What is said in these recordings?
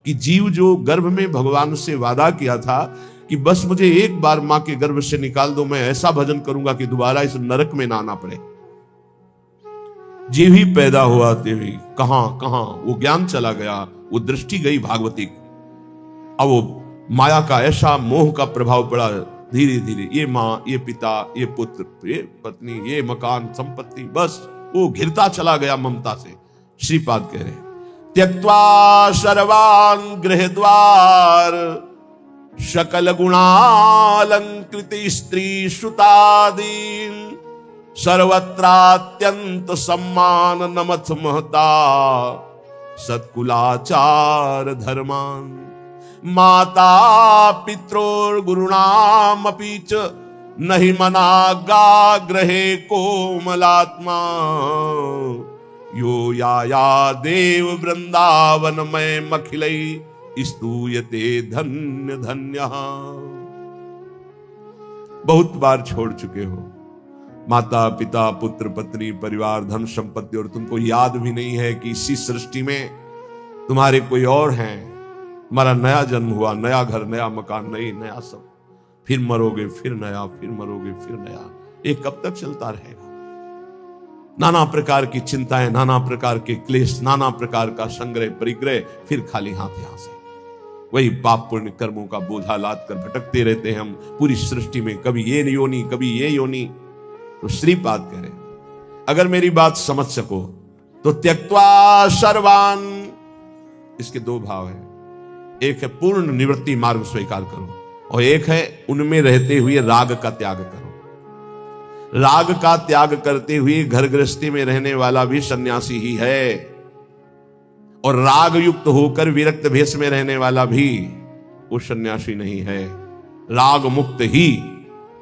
कि जीव जो गर्भ में भगवान से वादा किया था कि बस मुझे एक बार मां के गर्भ से निकाल दो, मैं ऐसा भजन करूंगा कि दोबारा इस नरक में ना आना पड़े। जीव ही पैदा हुआ देवी कहां कहां वो ज्ञान चला गया, वो दृष्टि गई भागवती। अब वो माया का ऐसा मोह का प्रभाव पड़ा, धीरे धीरे ये मां, ये पिता, ये पुत्र, ये पत्नी, ये मकान, संपत्ति, बस वो घिरता चला गया ममता से। श्रीपाद कह रहे त्यक्त्वा सर्वान् गृह द्वार सकल गुणालंकृत स्त्री सुतादीन सर्वत्रात्यंत सम्मान नमथ महता सत्कुलाचार धर्मान माता पित्रोर्गुरुणाम अपि च नहि मनागा ग्रहे कोमलात्मा यो या देव वृंदावन में मखिलई स्तूयते धन्य धन्य। बहुत बार छोड़ चुके हो माता पिता पुत्र पत्नी परिवार धन संपत्ति, और तुमको याद भी नहीं है कि इसी सृष्टि में तुम्हारे कोई और हैं। हमारा नया जन्म हुआ, नया घर, नया मकान, नया सब, फिर मरोगे, फिर नया, फिर मरोगे, फिर नया। ये कब तक चलता रहेगा? नाना प्रकार की चिंताएं, नाना प्रकार के क्लेश, नाना प्रकार का संग्रह परिग्रह, फिर खाली हाथ यहां से वही पाप पुण्य कर्मों का बोझा लाद कर भटकते रहते हैं हम पूरी सृष्टि में, कभी ये योनि, कभी ये योनि। तो श्रीपाद कह रहे अगर मेरी बात समझ सको तो त्यक्त्वा सर्वान, इसके दो भाव है, एक है पूर्ण निवृत्ति मार्ग स्वीकार करो, और एक है उनमें रहते हुए राग का त्याग करो। राग का त्याग करते हुए घर गृहस्थी में रहने वाला भी सन्यासी ही है, और राग युक्त होकर विरक्त भेष में रहने वाला भी वो सन्यासी नहीं है। राग मुक्त ही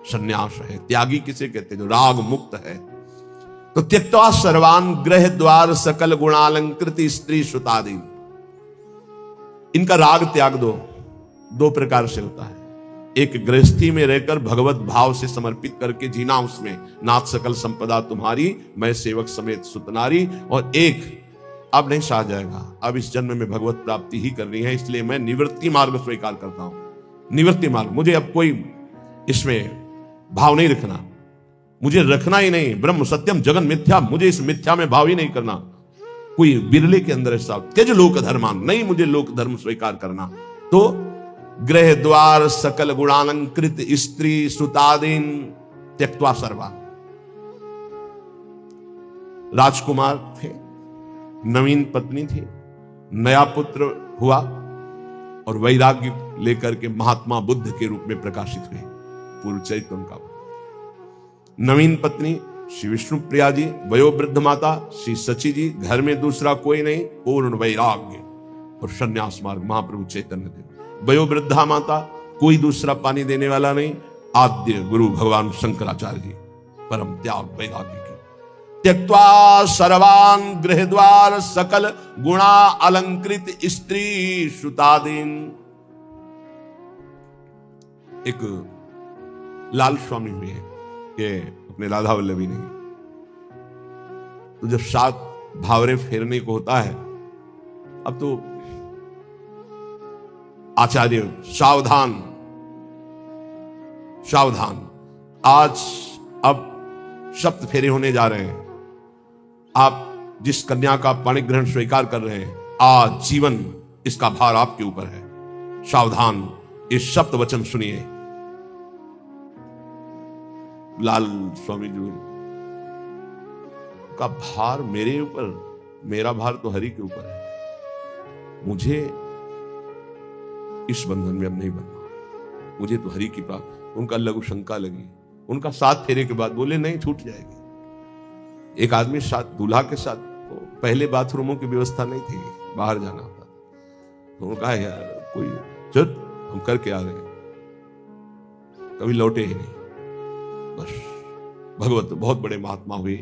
सन्यास है। त्यागी किसे कहते हैं? जो राग मुक्त है। तो त्यक्त्वा सर्वान गृह द्वार सकल गुणालंकृत स्त्री सुतादीन, इनका राग त्याग दो। दो प्रकार से होता है, एक गृहस्थी में रहकर भगवत भाव से समर्पित करके जीना, उसमें नाथ सकल संपदा तुम्हारी मैं सेवक समेत सुतनारी, और एक अब नहीं सहा जाएगा, अब इस जन्म में भगवत प्राप्ति ही करनी है, इसलिए मैं निवृत्ति मार्ग स्वीकार करता हूं। निवृत्ति मार्ग, मुझे अब कोई इसमें भाव नहीं रखना, मुझे रखना ही नहीं। ब्रह्म सत्यम जगन मिथ्या, मुझे इस मिथ्या में भाव ही नहीं करना। कोई बिरले के अंदर ऐसा त्यज लोक धर्मान, नहीं मुझे लोक धर्म स्वीकार करना। तो गृह द्वार सकल गुणालंकृत स्त्री सुतादीन त्यक्त्वा सर्वान। राजकुमार थे, नवीन पत्नी थी, नया पुत्र हुआ, और वैराग्य लेकर के महात्मा बुद्ध के रूप में प्रकाशित हुए। पूर्व चरित्र उनका। नवीन पत्नी श्री विष्णु प्रिया जी, वयोवृद्ध माता श्री सची जी, घर में दूसरा कोई नहीं, पूर्ण वैराग्य और संन्यास मार्ग महाप्रभु चैतन्य देव। वयोवृद्धा माता, कोई दूसरा पानी देने वाला नहीं, आद्य गुरु भगवान शंकराचार्य जी, परम त्याग वैराग्य की। त्यक्त्वा सर्वान गृह द्वार सकल गुणा अलंकृत स्त्री सुतादीन। एक लाल स्वामी हुए हैं, ये अपने राधा वल्लभी नहीं। तो जब 7 भावरे फेरने को होता है, अब तो आचार्य सावधान सावधान, आज अब 7 फेरे होने जा रहे हैं। आप जिस कन्या का पाणी ग्रहण स्वीकार कर रहे हैं, आज जीवन इसका भार आपके ऊपर है। सावधान, इस 7 वचन सुनिए। लाल स्वामी जी का भार मेरे ऊपर, मेरा भार तो हरि के ऊपर है। मुझे इस बंधन में अब नहीं बनना, मुझे तो हरि की प्राप्त। उनका लघु शंका लगी, उनका 7 फेरे के बाद बोले नहीं, छूट जाएगी। एक आदमी साथ दूल्हा के साथ, तो पहले बाथरूमों की व्यवस्था नहीं थी, बाहर जाना होता, तो उन्होंने कहा यार कोई चल हम करके आ रहे हैं, कभी लौटे ही नहीं। बस भगवत बहुत बड़े महात्मा हुए।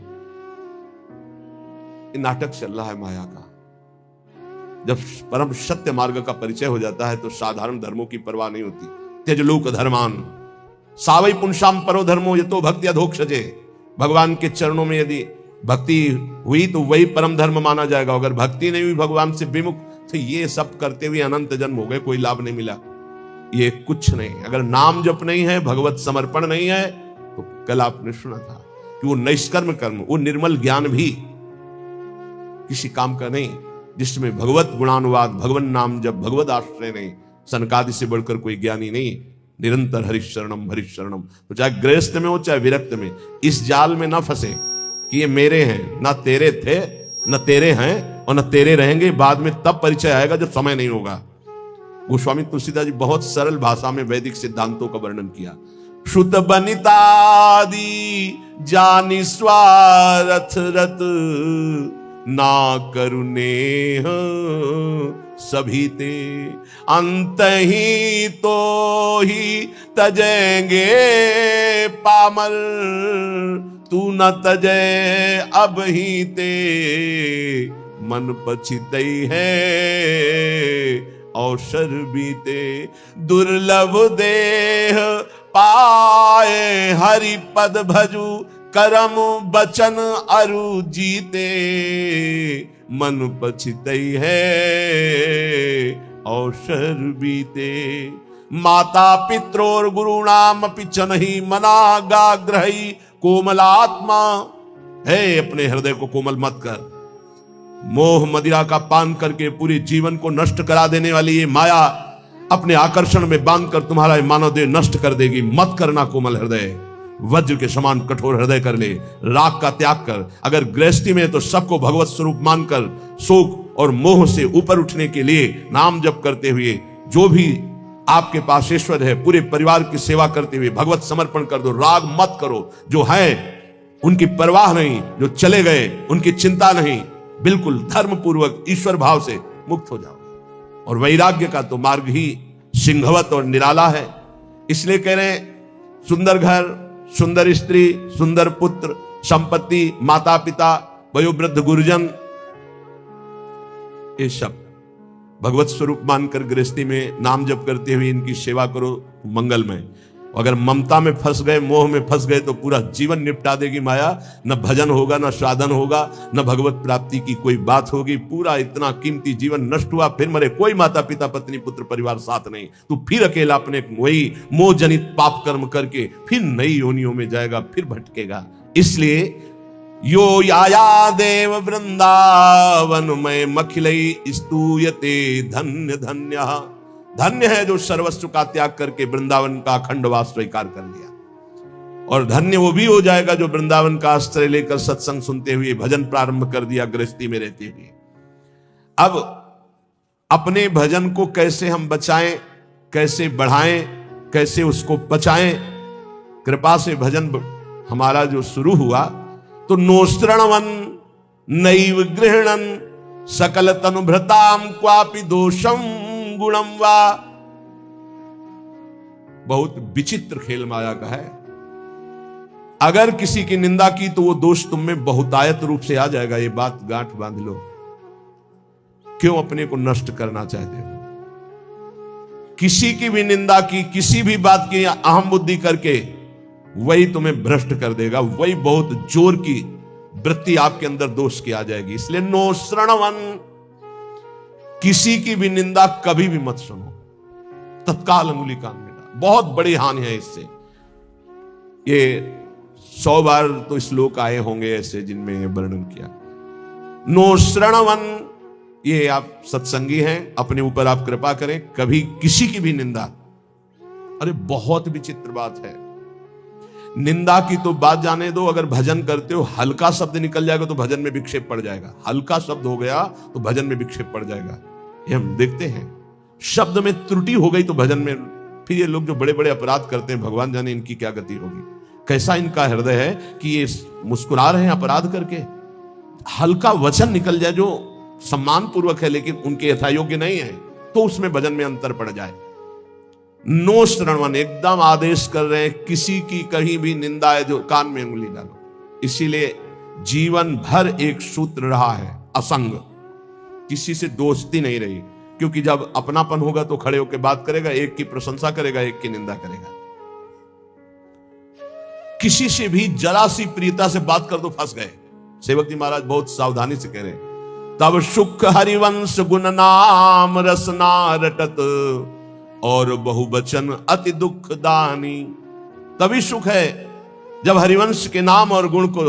नाटक चल रहा है माया का। जब परम सत्य मार्ग का परिचय हो जाता है तो साधारण धर्मों की परवाह नहीं होती। त्यज लोक धर्मान सावै पुंसाम परो धर्मो यतो भक्ति अधोक्षजे। भगवान के चरणों में यदि भक्ति हुई तो वही परम धर्म माना जाएगा। अगर भक्ति नहीं हुई, भगवान से विमुख, तो ये सब करते हुए अनंत जन्म हो गए, कोई लाभ नहीं मिला। ये कुछ नहीं। अगर नाम जप नहीं है, भगवत समर्पण नहीं है, तो कल आपने सुना था कि वो निष्कर्म कर्म, वो निर्मल ज्ञान भी किसी काम का नहीं, जिसमें भगवत गुणानुवाद, भगवान नाम जप, भगवत आश्रय नहीं, सनकादि से बढ़कर कोई ज्ञानी नहीं। निरंतर हरिशरणम हरिशरणम। तो चाहे गृहस्थ में हो चाहे विरक्त में, इस जाल में ना फंसे कि ये मेरे हैं, ना तेरे थे, न तेरे हैं और न तेरे रहेंगे। बाद में तब परिचय आएगा जब समय नहीं होगा। गोस्वामी तुलसीदास जी बहुत सरल भाषा में वैदिक सिद्धांतों का वर्णन किया। श्रुत बनितादि जानि स्वारथ रत, ना करुणे सभी ते, अंत ही तो ही तजेंगे पामर, तू न तजय अब ही ते, मन पछितई है अवसर बीते। दुर्लभ देह पाए हरि पद भजू, करम बचन अरु जीते, मन पछितई है अवसर बीते। माता पित्रोर गुरु नाम पिचन ही मनागाग्रही, कोमलात्मा है अपने हृदय को कोमल मत कर। मोह मदिरा का पान करके पूरे जीवन को नष्ट करा देने वाली ये माया अपने आकर्षण में बांधकर तुम्हारा मानव देह नष्ट कर देगी। मत करना कोमल हृदय, वज्र के समान कठोर हृदय कर ले। राग का त्याग कर। अगर गृहस्थी में तो सबको भगवत स्वरूप मानकर शोक और मोह से ऊपर उठने के लिए नाम जप करते हुए, जो भी आपके पास ईश्वर है, पूरे परिवार की सेवा करते हुए भगवत समर्पण कर दो। राग मत करो। जो है उनकी परवाह नहीं, जो चले गए उनकी चिंता नहीं, बिल्कुल धर्म पूर्वक ईश्वर भाव से मुक्त हो जाओ। और वैराग्य का तो मार्ग ही सिंहवत और निराला है। इसलिए कह रहे हैं, सुंदर घर, सुंदर स्त्री, सुंदर पुत्र, संपत्ति, माता पिता, वयोवृद्ध गुरुजन, ये सब भगवत स्वरूप मानकर गृहस्थी में नाम जप करते हुए इनकी सेवा करो, मंगलमय। अगर ममता में फंस गए, मोह में फंस गए, तो पूरा जीवन निपटा देगी माया। न भजन होगा, न साधन होगा, न भगवत प्राप्ति की कोई बात होगी। पूरा इतना कीमती जीवन नष्ट हुआ, फिर मरे। कोई माता पिता पत्नी पुत्र परिवार साथ नहीं, तू फिर अकेला अपने वही मोह जनित पाप कर्म करके फिर नई योनियों में जाएगा, फिर भटकेगा। इसलिए यो याया देव वृंदावन में मखिलई स्तूयते, धन्य धन्य। धन्य है जो सर्वस्व का त्याग करके वृंदावन का अखंडवास स्वीकार कर लिया। और धन्य वो भी हो जाएगा जो वृंदावन का आश्रय लेकर सत्संग सुनते हुए भजन प्रारंभ कर दिया गृहस्थी में रहते हुए। अब अपने भजन को कैसे हम बचाएं, कैसे बढ़ाएं, कैसे उसको बचाएं। कृपा से भजन हमारा जो शुरू हुआ, तो नोश्रणवन नैव गृहणन सकल तनुभृताम क्वापि दोषम गुणम वा। बहुत विचित्र खेल माया का है। अगर किसी की निंदा की तो वो दोष तुम में बहुतायत रूप से आ जाएगा। ये बात गांठ बांध लो। क्यों अपने को नष्ट करना चाहते हो? किसी की भी निंदा की, किसी भी बात की अहम बुद्धि करके, वही तुम्हें भ्रष्ट कर देगा। वही बहुत जोर की वृत्ति आपके अंदर दोष की आ जाएगी। इसलिए नो श्रणवन, किसी की भी निंदा कभी भी मत सुनो, तत्काल अंगुली कान में डाल। बहुत बड़ी हानि है इससे। ये 100 बार तो श्लोक आए होंगे ऐसे जिनमें ये वर्णन किया। नो श्रणवन, ये आप सत्संगी हैं, अपने ऊपर आप कृपा करें, कभी किसी की भी निंदा। अरे बहुत विचित्र बात है। निंदा की तो बात जाने दो, अगर भजन करते हो हल्का शब्द निकल जाएगा तो भजन में विक्षेप पड़ जाएगा। हल्का शब्द हो गया तो भजन में विक्षेप पड़ जाएगा। ये हम देखते हैं। शब्द में त्रुटि हो गई तो भजन में, फिर ये लोग जो बड़े बड़े अपराध करते हैं, भगवान जाने इनकी क्या गति होगी। कैसा इनका हृदय है कि ये मुस्कुरा रहे हैं अपराध करके। हल्का वचन निकल जाए जो सम्मान पूर्वक है लेकिन उनके यथायोग्य नहीं है, तो उसमें भजन में अंतर पड़ जाए। नो श्रणवन, एकदम आदेश कर रहे हैं, किसी की कहीं भी निंदा है जो कान में उंगली डालो। इसीलिए जीवन भर एक सूत्र रहा है, असंग। किसी से दोस्ती नहीं रही, क्योंकि जब अपनापन होगा तो खड़े होकर बात करेगा, एक की प्रशंसा करेगा, एक की निंदा करेगा। किसी से भी जरा सी प्रियता से बात कर दो फंस गए। सेवक जी महाराज बहुत सावधानी से कह रहे हैं, तब सुख हरिवंश गुण नाम रसना रटत, और बहुवचन अति दुख दानी। तभी सुख है जब हरिवंश के नाम और गुण को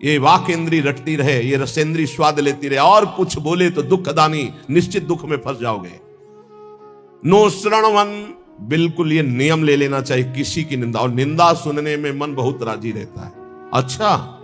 ये वाक इंद्री रटती रहे, ये रसेंद्री स्वाद लेती रहे, और कुछ बोले तो दुखदानी, निश्चित दुख में फंस जाओगे। नो श्रणवन, बिल्कुल ये नियम ले लेना चाहिए किसी की निंदा, और निंदा सुनने में मन बहुत राजी रहता है। अच्छा,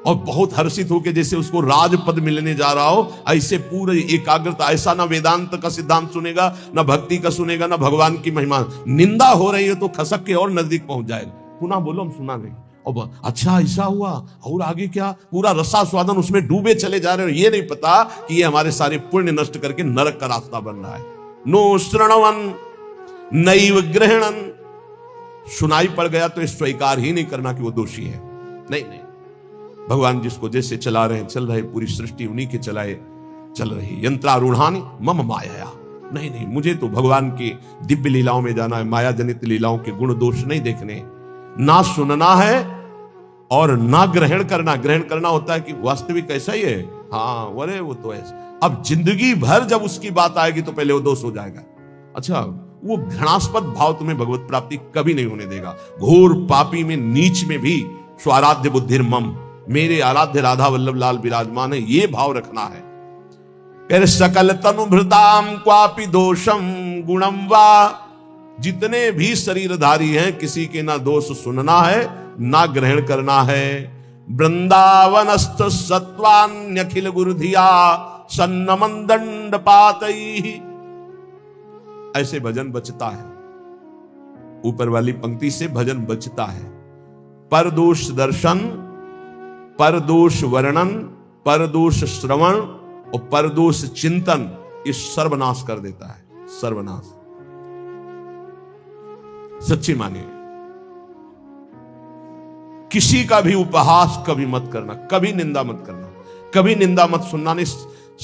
और बहुत हर्षित होकर जैसे उसको राजपद मिलने जा रहा हो, ऐसे पूरे एकाग्रता। ऐसा ना वेदांत का सिद्धांत सुनेगा, ना भक्ति का सुनेगा, ना भगवान की महिमा। निंदा हो रही है तो खसक के और नजदीक पहुंच जाएगा। पुनः बोलो, हम सुना नहीं। और अच्छा ऐसा हुआ, और आगे क्या, पूरा रसा स्वादन उसमें डूबे चले जा रहे हो। ये नहीं पता कि ये हमारे सारे पुण्य नष्ट करके नरक का रास्ता बन रहा है। नो श्रणवन नैव ग्रहणन, सुनाई पड़ गया तो स्वीकार ही नहीं करना कि वो दोषी है। नहीं नहीं, भगवान जिसको जैसे चला रहे हैं चल रहे, पूरी सृष्टि उन्हीं के चलाए चल रही। यंत्रारूढ़ानि मम माया, नहीं नहीं, मुझे तो भगवान की दिव्य लीलाओं में जाना है, माया जनित लीलाओं के गुण दोष नहीं देखने। ना सुनना है और ना ग्रहण करना। ग्रहण करना होता है कि वास्तविक ऐसा ही है, हाँ अरे वो तो ऐसा। अब जिंदगी भर जब उसकी बात आएगी तो पहले वो दोष हो जाएगा। अच्छा, वो घृणास्पद भाव तुम्हें भगवत प्राप्ति कभी नहीं होने देगा। घोर पापी में, नीच में भी स्वाराध्य बुद्धिर मम, मेरे आराध्य राधा वल्लभ लाल विराजमान है, ये भाव रखना है। फिर सकल तनुभृताम क्वापि दोषम गुणम वा, जितने भी शरीरधारी हैं किसी के ना दोष सुनना है ना ग्रहण करना है। वृंदावनस्थ सत्वान्यखिल गुरुधिया सन्नमन दंड पातई, ऐसे भजन बचता है। ऊपर वाली पंक्ति से भजन बचता है। परदोष दर्शन, परदोष वर्णन, परदोष श्रवण और परदोष चिंतन, ये सर्वनाश कर देता है। सर्वनाश। सच्ची मानिए, किसी का भी उपहास कभी मत करना, कभी निंदा मत करना, कभी निंदा मत सुनना। नहीं,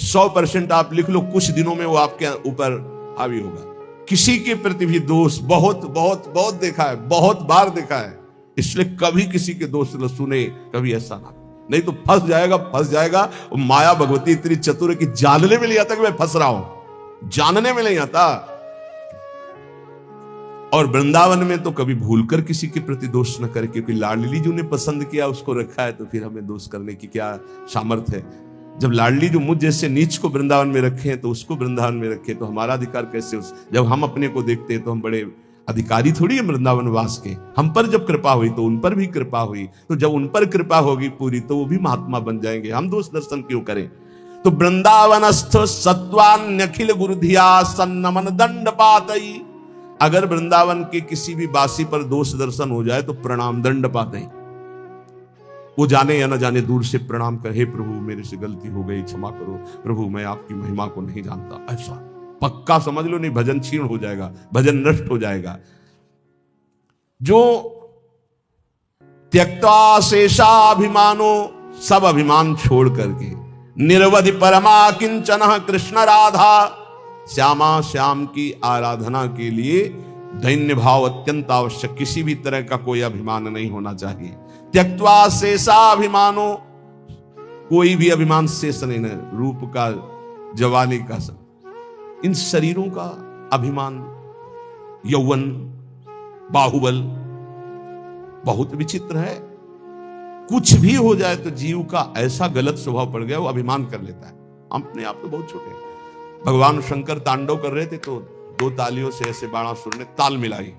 100% आप लिख लो, कुछ दिनों में वो आपके ऊपर हावी होगा। किसी के प्रति भी दोष बहुत बहुत बहुत देखा है, बहुत बार देखा है। इसलिए कभी किसी के दोष न सुने, कभी ऐसा ना, नहीं तो फंस जाएगा, फंस जाएगा। माया भगवती इतनी चतुर है कि जानने में नहीं आता कि मैं फंस रहा हूं, जानने में नहीं आता। और वृंदावन में तो कभी भूलकर किसी के प्रति दोष न करे, क्योंकि लाडली जी ने पसंद किया, उसको रखा है, तो फिर हमें दोष करने की क्या सामर्थ्य है। जब लाडली जो मुझ जैसे नीच को वृंदावन में रखे हैं तो उसको वृंदावन में रखे, तो हमारा अधिकार कैसे जब हम अपने को देखते हैं तो हम बड़े अधिकारी थोड़ी है वृंदावन वास के। हम पर जब कृपा हुई तो उन पर भी कृपा हुई, तो जब उन पर कृपा होगी पूरी तो वो भी महात्मा बन जाएंगे। हम दोष दर्शन क्यों करें। तो वृंदावनस्थ सत्वान्यखिल गुरुधिया सन्नमन दंड पातई, अगर वृंदावन के किसी भी बासी पर दोष दर्शन हो जाए तो प्रणाम दंड पातई, वो जाने या न जाने दूर से प्रणाम कर, हे प्रभु मेरे से गलती हो गई, क्षमा करो प्रभु, मैं आपकी महिमा को नहीं जानता। ऐसा पक्का समझ लो, नहीं भजन क्षीण हो जाएगा, भजन नष्ट हो जाएगा। जो त्यक्त्वा शेषाभिमानो, सब अभिमान छोड़ करके निरवधि परमा किंचन कृष्ण राधा, श्यामा श्याम की आराधना के लिए दैन्य भाव अत्यंत आवश्यक। किसी भी तरह का कोई अभिमान नहीं होना चाहिए। त्यक्त्वा शेषाभिमानो, कोई भी अभिमान शेष नहीं है। रूप का, जवानी का, सब इन शरीरों का अभिमान, यौवन, बाहुबल बहुत विचित्र है। कुछ भी हो जाए तो जीव का ऐसा गलत स्वभाव पड़ गया, वो अभिमान कर लेता है। अपने आप तो बहुत छोटे हैं। भगवान शंकर तांडव कर रहे थे तो 2 तालियों से ऐसे बाणासुर ने ताल मिलाई,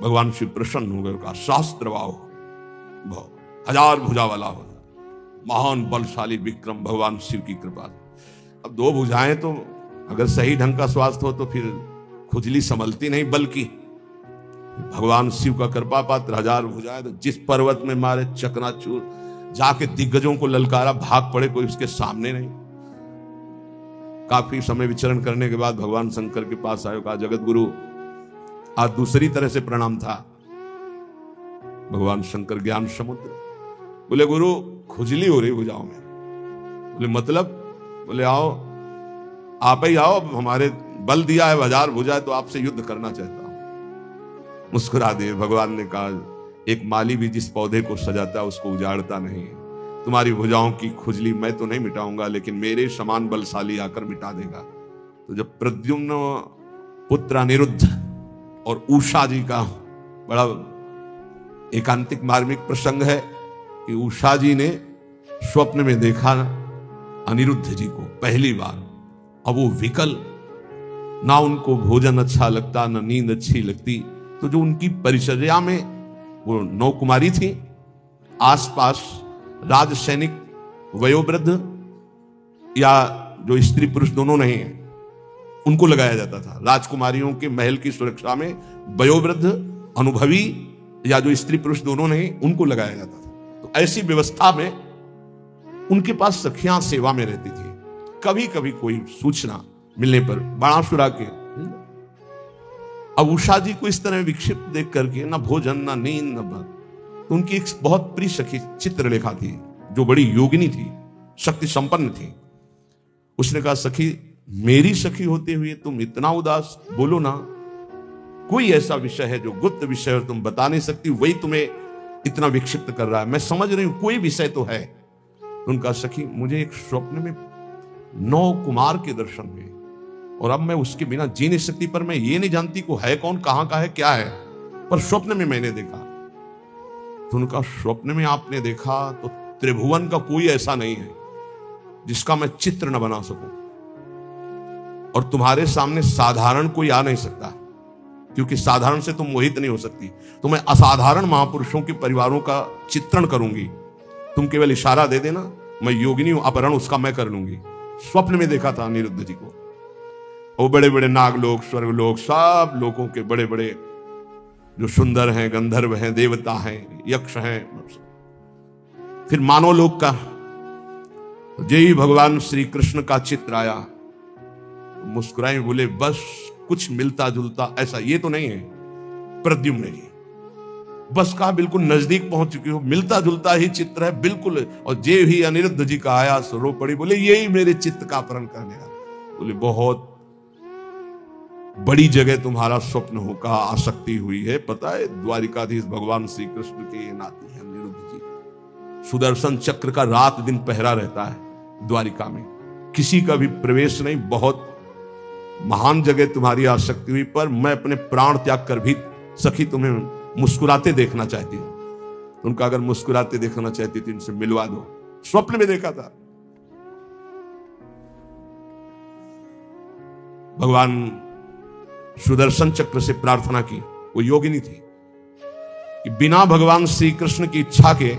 भगवान शिव प्रसन्न हो गए। कहा शास्त्र भाव, 1000 भुजा वाला हो, महान बलशाली विक्रम भगवान शिव की कृपा। अब 2 भुजाएं तो अगर सही ढंग का स्वास्थ्य हो तो फिर खुजली संभलती नहीं, बल्कि भगवान शिव का कृपा पात्र 1000 भुजाएं, तो जिस पर्वत में मारे चकनाचूर, जाके दिग्गजों को ललकारा, भाग पड़े, कोई उसके सामने नहीं। काफी समय विचरण करने के बाद भगवान शंकर के पास आए, कहा जगत गुरु, आज दूसरी तरह से प्रणाम था। भगवान शंकर ज्ञान समुद्र, बोले गुरु खुजली हो रही भुजाओं में। बोले मतलब? बोले आओ, आप ही आओ, हमारे बल दिया है, 1000 भुजा है, तो आपसे युद्ध करना चाहता हूं। मुस्कुरा दिए। भगवान ने कहा एक माली भी जिस पौधे को सजाता है उसको उजाड़ता नहीं, तुम्हारी भुजाओं की खुजली मैं तो नहीं मिटाऊंगा, लेकिन मेरे समान बलशाली आकर मिटा देगा। तो जब प्रद्युम्न पुत्र अनिरुद्ध और उषा जी का बड़ा एकांतिक मार्मिक प्रसंग है कि उषा जी ने स्वप्न में देखा अनिरुद्ध जी को पहली बार। अब वो विकल, ना उनको भोजन अच्छा लगता, ना नींद अच्छी लगती। तो जो उनकी परिचर्या में वो 9 कुमारी थी, आसपास राज सैनिक वयोवृद्ध या जो स्त्री पुरुष दोनों नहीं है उनको लगाया जाता था। राजकुमारियों के महल की सुरक्षा में वयोवृद्ध, अनुभवी या जो स्त्री पुरुष दोनों नहीं उनको लगाया जाता था। तो ऐसी व्यवस्था में उनके पास सखियां सेवा में रहती थी। कभी कभी कोई सूचना मिलने पर बाणासुर के, अब उषा जी को इस तरह विक्षिप्त देख करके ना भोजन ना नींद ना बात, तो उनकी एक बहुत प्रिय सखी चित्रलेखा थी जो बड़ी योगिनी थी, शक्ति संपन्न थी। उसने कहा, सखी मेरी सखी होते हुए तुम इतना उदास, बोलो ना, कोई ऐसा विषय है जो गुप्त विषय है तुम बता नहीं सकती, वही तुम्हें इतना विक्षिप्त कर रहा है। मैं समझ रही हूं कोई विषय तो है। उनका, सखी मुझे एक स्वप्न में 9 कुमार के दर्शन हुए और अब मैं उसके बिना जी नहीं सकती, पर मैं ये नहीं जानती को है कौन, कहां का है, क्या है, पर स्वप्न में मैंने देखा। तो उनका, स्वप्न में आपने देखा तो त्रिभुवन का कोई ऐसा नहीं है जिसका मैं चित्र न बना सकूं, और तुम्हारे सामने साधारण कोई आ नहीं सकता, क्योंकि साधारण से तुम मोहित नहीं हो सकती। तो मैं असाधारण महापुरुषों के परिवारों का चित्रण करूंगी, तुम केवल इशारा दे देना, मैं योगिनी हूं, अपहरण उसका मैं कर लूंगी। स्वप्न में देखा था अनिरुद्ध जी को। वो बड़े बड़े नागलोक, स्वर्गलोक, सब लोगों के बड़े बड़े जो सुंदर हैं, गंधर्व हैं, देवता हैं, यक्ष हैं, फिर मानव लोक का जय भगवान श्री कृष्ण का चित्र आया। मुस्कुराए, बोले बस कुछ मिलता जुलता ऐसा ये तो नहीं है प्रद्युम्न जी, बस कहा बिल्कुल नजदीक पहुंच चुकी हो, मिलता जुलता ही चित्र है बिल्कुल। और जे ही अनिरुद्ध जी का आया सो रो पड़ी, बोले यही मेरे चित्त का अपहरण करने का। बोले बहुत बड़ी जगह तुम्हारा स्वप्न होगा आसक्ति हुई है, पता है द्वारिकाधीश भगवान श्री कृष्ण के ये नाती है अनिरुद्ध जी। सुदर्शन चक्र का रात दिन पहरा रहता है द्वारिका में, किसी का भी प्रवेश नहीं। बहुत महान जगह तुम्हारी आसक्ति हुई, पर मैं अपने प्राण त्याग कर भी सखी तुम्हें मुस्कुराते देखना चाहती हूं। उनका, अगर मुस्कुराते देखना चाहती थी इनसे मिलवा दो। स्वप्न में देखा था। भगवान सुदर्शन चक्र से प्रार्थना की, वो योगिनी थी, कि बिना भगवान श्री कृष्ण की इच्छा के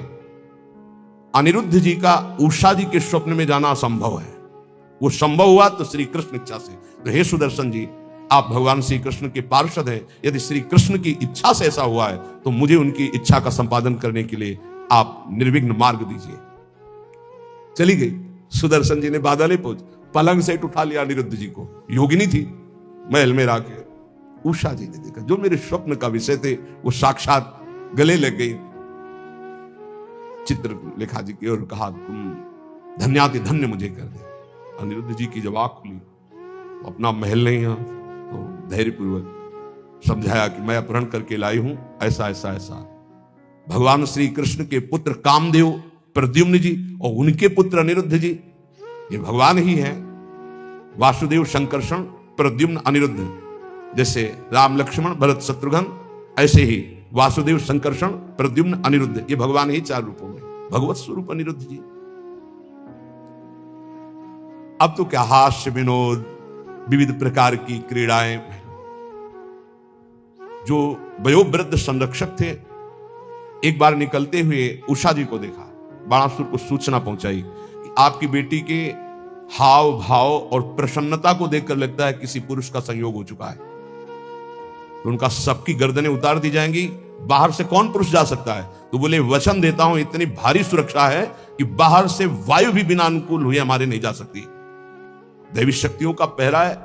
अनिरुद्ध जी का उषा जी के स्वप्न में जाना असंभव है। वो संभव हुआ तो श्री कृष्ण इच्छा से। तो हे सुदर्शन जी, आप भगवान श्री कृष्ण के पार्षद हैं, यदि श्री कृष्ण की इच्छा से ऐसा हुआ है तो मुझे उनकी इच्छा का संपादन करने के लिए आप निर्विघ्न मार्ग दीजिए। चली गई। सुदर्शन जी ने बादल पहुंच पलंग से उठा लिया अनिरुद्ध जी को। योगिनी थी, महल में आके उषा जी ने देखा, जो मेरे स्वप्न का विषय थे वो साक्षात गले लग गई चित्रलेखा जी की और कहा, तुम धन्याति धन्य मुझे कर दे। अनिरुद्ध जी की जब आंख खुली तो अपना महल नहीं है, तो धैर्यपूर्वक समझाया कि मैं अपहरण करके लाई हूं, ऐसा ऐसा ऐसा। भगवान श्री कृष्ण के पुत्र कामदेव प्रद्युम्न जी और उनके पुत्र अनिरुद्ध जी, ये भगवान ही है। वासुदेव संकर्षण प्रद्युम्न अनिरुद्ध, जैसे राम लक्ष्मण भरत शत्रुघ्न, ऐसे ही वासुदेव संकर्षण प्रद्युम्न अनिरुद्ध, ये भगवान ही 4 रूपों में, भगवत स्वरूप अनिरुद्ध जी। अब तो क्या हास्य विनोद, विविध प्रकार की क्रीड़ाएं। जो वयोवृद्ध संरक्षक थे, एक बार निकलते हुए उषा जी को देखा, बाणासुर को सूचना पहुंचाई कि आपकी बेटी के हाव भाव और प्रसन्नता को देखकर लगता है किसी पुरुष का संयोग हो चुका है। तो उनका सबकी गर्दनें उतार दी जाएंगी, बाहर से कौन पुरुष जा सकता है? तो बोले वचन देता हूं, इतनी भारी सुरक्षा है कि बाहर से वायु भी बिना अनुकूल हुए हमारे नहीं जा सकती। दैवी शक्तियों का पहरा है।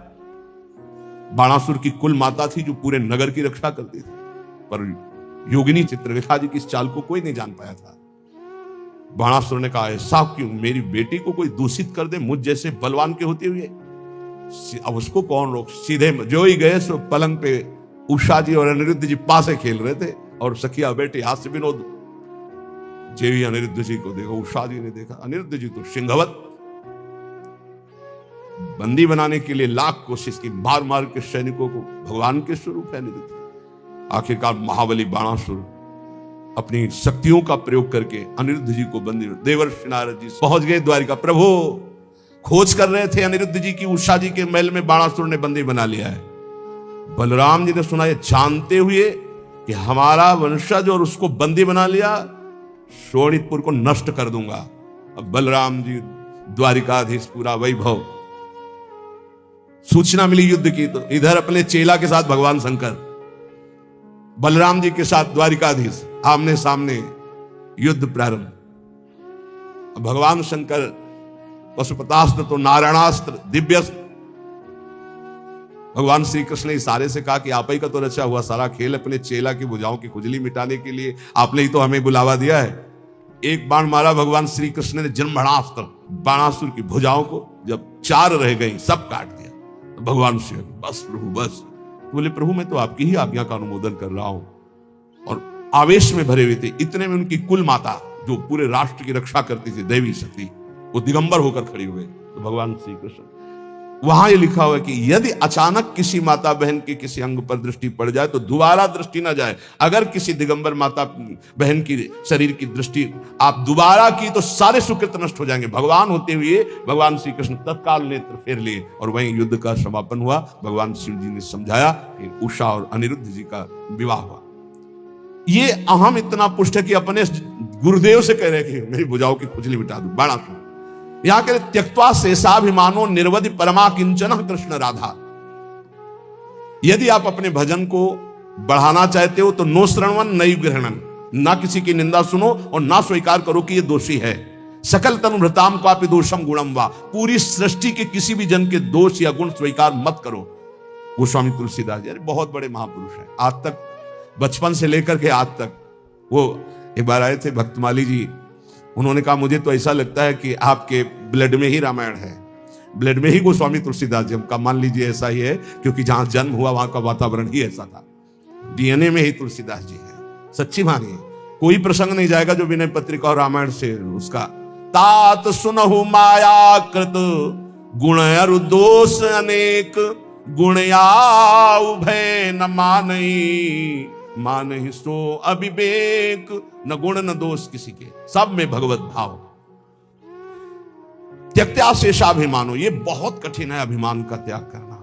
बाणासुर की कुल माता थी जो पूरे नगर की रक्षा करती थी, पर योगिनी चित्रलेखा जी की इस चाल को कोई नहीं जान पाया था। बाणासुर ने कहा, ऐसा क्यों? मेरी बेटी को कोई दूषित कर दे मुझ जैसे बलवान के होते हुए, अब उसको कौन रोक? सीधे जो ही गए सो पलंग पे उषा जी और अनिरुद्ध जी पासे खेल रहे थे और सखिया बेटे हास्य विनोद जेवी अनिरुद्ध जी को देखा, उषा जी ने देखा, अनिरुद्ध जी तो सिंहवत बंदी बनाने के लिए लाख कोशिश की, मार मार के सैनिकों को, भगवान के स्वरूप है अनिरुद्ध। आखिरकार महाबली बाणासुर अपनी शक्तियों का प्रयोग करके अनिरुद्ध जी को बंदी, देवर्षि नारद जी पहुंच गए द्वारिका। प्रभु खोज कर रहे थे अनिरुद्ध जी की, उषा जी के महल में बाणासुर ने बंदी बना लिया है। बलराम जी ने सुना, ये जानते हुए कि हमारा वंशज और उसको बंदी बना लिया, शोणितपुर को नष्ट कर दूंगा। अब बलराम जी द्वारिकाधीश, पूरा वैभव, सूचना मिली युद्ध की, तो इधर अपने चेला के साथ भगवान शंकर, बलराम जी के साथ द्वारिकाधीश, आमने सामने युद्ध प्रारंभ। भगवान शंकर पशुपतास्त्र तो नारायणास्त्र, दिव्यास्त्र। भगवान श्री कृष्ण ने इशारे से कहा कि आप ही का तो रचा हुआ सारा खेल अपने चेला की भुजाओं की खुजली मिटाने के लिए आपने ही तो हमें बुलावा दिया है। एक बाण मारा भगवान श्री कृष्ण ने जन्मणास्त्र, बाणासुर की भुजाओं को जब 4 रह गई, सब काट दिया। भगवान श्री, बस प्रभु बस। बोले प्रभु मैं तो आपकी ही आज्ञा का अनुमोदन कर रहा हूं। और आवेश में भरे हुए थे। इतने में उनकी कुल माता, जो पूरे राष्ट्र की रक्षा करती थी, देवी शक्ति, वो दिगंबर होकर खड़ी हुई। तो भगवान श्री कृष्ण, वहां ये लिखा हुआ है कि यदि अचानक किसी माता बहन के किसी अंग पर दृष्टि पड़ जाए तो दोबारा दृष्टि ना जाए। अगर किसी दिगंबर माता बहन की शरीर की दृष्टि आप दोबारा की तो सारे सुकृत नष्ट हो जाएंगे। भगवान होते हुए भगवान श्री कृष्ण तत्काल नेत्र फेर लिए और वहीं युद्ध का समापन हुआ। भगवान शिव जी ने समझाया कि उषा और अनिरुद्ध जी का विवाह हुआ। ये अहम इतना पुष्ट है कि अपने गुरुदेव से कह रहे कि मेरी भुजाओं की खुजली मिटा दो, बाणासुर। यहां के त्यक्त्वा शेषाभिमानो निर्वधि परमा किंचन कृष्ण राधा। यदि आप अपने भजन को बढ़ाना चाहते हो तो नो श्रवण नैव ग्रहणन, ना किसी की निंदा सुनो और ना स्वीकार करो कि ये दोषी है। सकल तनुभृताम क्वापि दोषम गुणम वा, पूरी सृष्टि के किसी भी जन के दोष या गुण स्वीकार मत करो। गोस्वामी तुलसीदास जी बहुत बड़े महापुरुष हैं, आज तक बचपन से लेकर के आज तक। वो एक बार आए थे भक्तमाली जी, उन्होंने कहा मुझे तो ऐसा लगता है कि आपके ब्लड में ही रामायण है, ब्लड में ही गोस्वामी तुलसीदास जी। हमका मान लीजिए ऐसा ही है, क्योंकि जहां जन्म हुआ वहां का वातावरण ही ऐसा था, डीएनए में ही तुलसीदास जी है। सच्ची मानिए, कोई प्रसंग नहीं जाएगा जो विनय पत्रिका और रामायण से उसका। तात सुनहु माया कृत गुण अरु दोष अनेक, गुण या उभय न मानई, मानहि सो अविवेक। न गुण न दोष किसी के, सब में भगवत भाव। त्यक्त्या शेषाभिमानो, ये बहुत कठिन है अभिमान का त्याग करना।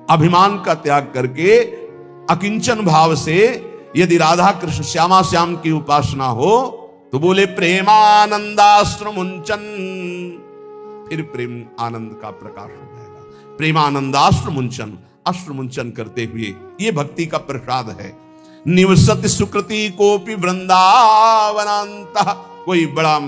अभिमान का त्याग करके अकिंचन भाव से यदि राधा कृष्ण श्यामा श्याम की उपासना हो तो बोले प्रेमानंदाश्र मुंचन, फिर प्रेम आनंद का प्रकाश हो जाएगा। प्रेमानंदाश्र मुंचन, अश्रु मुंचन करते हुए, ये भक्ति का प्रसाद है। निवसति सुकृति कोपि वृंदावनांत, कोई बड़ा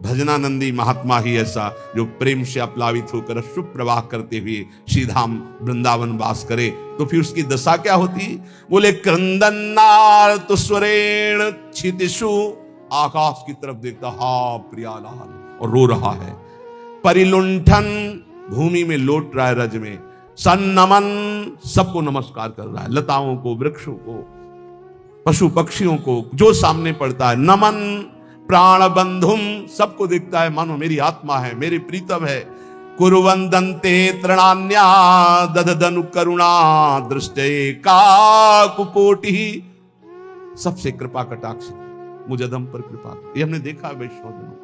भजनानंदी महात्मा ही ऐसा जो प्रेम से अप्लावित होकर अश्रु प्रवाह करते हुए श्रीधाम वृंदावन वास करे, तो फिर उसकी दशा क्या होती? बोले क्रंदनार्त स्वरेण क्षितिषु, आकाश की तरफ देखता हा प्रियालाल और रो रहा है। परिलुंठन, भूमि में लौट रहा है रज में। सन्नमन, सबको नमस्कार कर रहा है, लताओं को, वृक्षों को, पशु पक्षियों को, जो सामने पड़ता है। नमन प्राण बंधुम, सबको देखता है मानो मेरी आत्मा है, मेरी प्रीतम है। कुरुवंदन्ते तृणान्या ददनु करुणा दृष्टे काकुकोटि, सबसे कृपा कटाक्ष, मुझे अधम पर कृपा करो। ये हमने देखा है वैष्णव,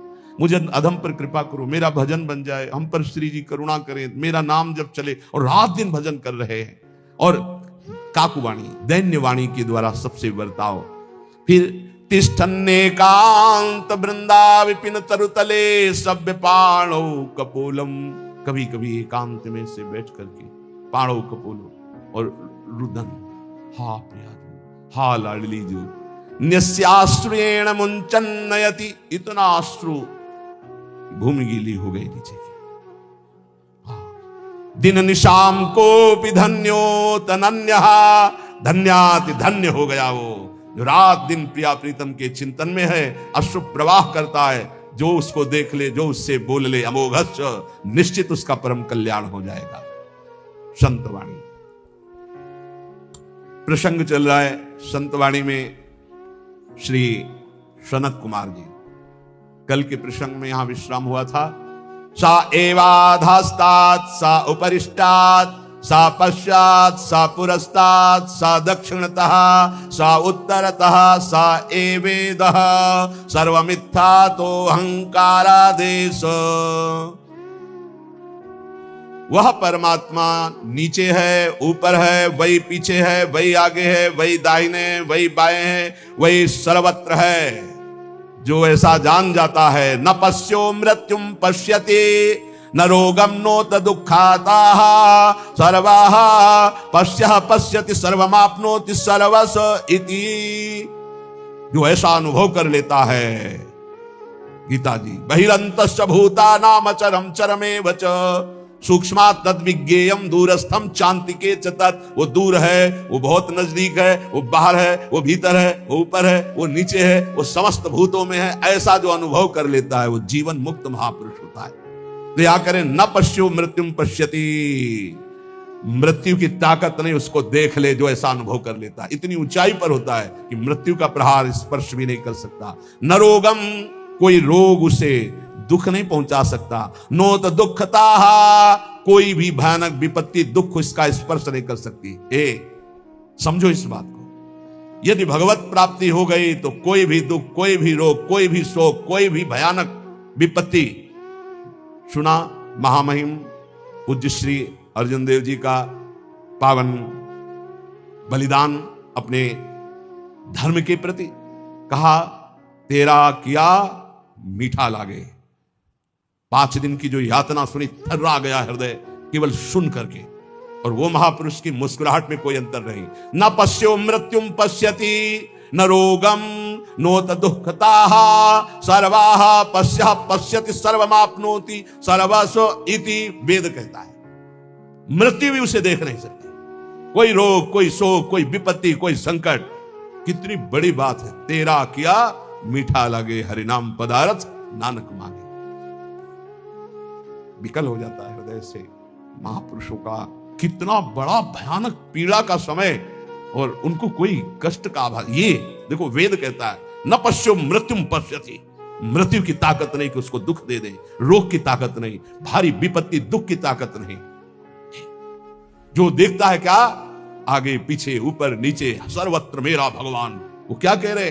मुझे अधम पर कृपा करो, मेरा भजन बन जाए, हम पर श्री जी करुणा करें, मेरा नाम जब चले। और रात दिन भजन कर रहे हैं। और काकुवाणी, दैन्यवाणी के द्वारा सबसे बर्ताव। फिर तिष्ठन्नेकांत वृंदा विपिन तरुतले सभ्य पाणो कपोलम, कभी कभी एकांत में से बैठ करके पाणो कपोलो और रुदन, हा प्रिया, हा लाडली जो, न्यस्याश्रुएण मुंचन नयति, इतना अश्रु भूमि गीली हो गई नीचे की। दिन निशाम को भी धन्यो तनन्यः, धन्याति धन्य हो गया वो जो रात दिन प्रिया प्रीतम के चिंतन में है, अश्रु प्रवाह करता है। जो उसको देख ले, जो उससे बोल ले, अमोघस्य, निश्चित उसका परम कल्याण हो जाएगा। संतवाणी प्रसंग चल रहा है। संतवाणी में श्री सनत कुमार जी, कल के प्रसंग में यहां विश्राम हुआ था। सा एवाधास्तात् सा उपरिष्टात् सा पश्चात् सा पुरस्तात् सा दक्षिणतः सा उत्तरतः सा एवेदः सर्वमिथ्यातो अहंकारादेश। वह परमात्मा नीचे है, ऊपर है, वही पीछे है, वही आगे है, वही दाहिने, वही बाएं है, वही सर्वत्र है। जो ऐसा जान जाता है, न पश्यो मृत्युम पश्यति न रोगम नोत दुखाताः सर्वाः पश्यः पश्यति सर्वमाप्नोति सर्वस इति। जो ऐसा अनुभव कर लेता है, गीता जी, बहिरंतश्च भूतानाम अचरम चरमेव च सूक्ष्मात् तद्विज्ञेयम् दूरस्थम चान्तिके च तत्। वो दूर है, वो बहुत नजदीक है, वो बाहर है, वो भीतर है, वो ऊपर है, वो नीचे है, वो समस्त भूतों में है। ऐसा जो अनुभव कर लेता है वो जीवन मुक्त महापुरुष होता है। तो या करें, न पश्यो मृत्युम पश्यति, मृत्यु की ताकत नहीं उसको देख ले जो ऐसा अनुभव कर लेता है। इतनी ऊंचाई पर होता है कि मृत्यु का प्रहार स्पर्श भी नहीं कर सकता। न रोगम, कोई रोग उसे दुख नहीं पहुंचा सकता। नोत दुखता, कोई भी भयानक विपत्ति दुख इसका स्पर्श नहीं कर सकती। समझो इस बात को। यदि भगवत प्राप्ति हो गई तो कोई भी दुख, कोई भी रोग, कोई भी शोक, कोई भी भयानक विपत्ति। सुना महामहिम पूज्य श्री अर्जुन देव जी का पावन बलिदान अपने धर्म के प्रति। कहा, तेरा किया मीठा लागे। 5 दिन की जो यातना सुनी, थर्रा गया हृदय केवल सुन करके। और वो महापुरुष की मुस्कुराहट में कोई अंतर नहीं। न पश्यो मृत्युम पश्यति न रोगम नोत दुखताः सर्वाः पश्यः पश्यति सर्वमाप्नोति सर्वस्व इति। वेद कहता है मृत्यु भी उसे देख नहीं सकती। कोई रोग, कोई शोक, कोई विपत्ति, कोई संकट, कितनी बड़ी बात है। तेरा किया मीठा लगे हरिनाम पदारथ नानक मांगे। विकल हो जाता है हृदय से महापुरुषों का कितना बड़ा भयानक पीड़ा का समय और उनको कोई कष्ट का आभास। ये देखो वेद कहता है, न पश्यो मृत्युम पश्यति, मृत्यु की ताकत नहीं कि उसको दुख दे दे, रोग की ताकत नहीं, भारी विपत्ति दुख की ताकत नहीं। जो देखता है क्या, आगे पीछे ऊपर नीचे सर्वत्र मेरा भगवान। वो क्या कह रहे,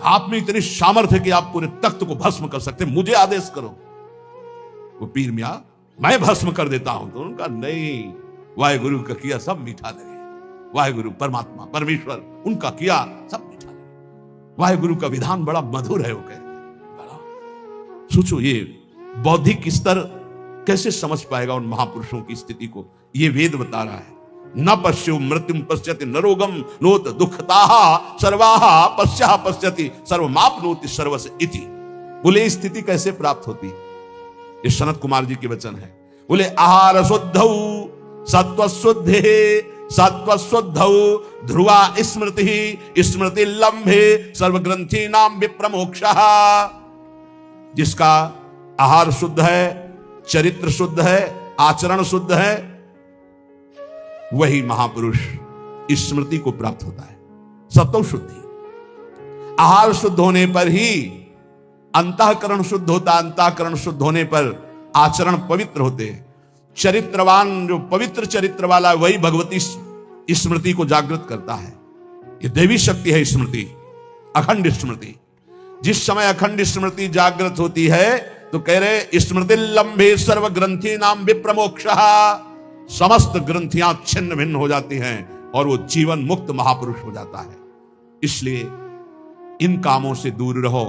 आप में इतनी सामर्थ्य कि आप पूरे तख्त को भस्म कर सकते, मुझे आदेश करो। वो पीर मियां, मैं भस्म कर देता हूं। तो उनका नहीं, वाहेगुरु का किया सब मीठा लगे। वाहेगुरु परमात्मा परमेश्वर, उनका किया सब मीठा लगे। वाहेगुरु का विधान बड़ा मधुर है। वो कहते, सोचो ये बौद्धिक स्तर कैसे समझ पाएगा उन महापुरुषों की स्थिति को। ये वेद बता रहा है, न पश्यो मृत्युम पश्यति न रोगम नोत दुखताः सर्वाः पश्यः पश्यति सर्वमाप्नोति सर्वस्य इति। बोले स्थिति कैसे प्राप्त होती। ये सनत कुमार जी के वचन है। बोले आहार शुद्धौ सत्व शुद्धे सत्व शुद्धौ ध्रुवा स्मृति स्मृति लंभे सर्वग्रंथि नाम विप्रमोक्षः। जिसका आहार शुद्ध है, चरित्र शुद्ध है, आचरण शुद्ध है, वही महापुरुष स्मृति को प्राप्त होता है। सत्व शुद्धि, आहार शुद्ध होने पर ही अंतःकरण शुद्ध होता, अंतःकरण शुद्ध होने पर आचरण पवित्र होते हैं। चरित्रवान, जो पवित्र चरित्र वाला, वही भगवती स्मृति को जागृत करता है। ये देवी शक्ति है स्मृति, अखंड स्मृति। जिस समय अखंड स्मृति जागृत होती है तो कह रहे स्मृति लंबे सर्व ग्रंथि नाम विप्रमोक्षः। समस्त ग्रंथियां छिन्न भिन्न हो जाती हैं और वो जीवन मुक्त महापुरुष हो जाता है। इसलिए इन कामों से दूर रहो।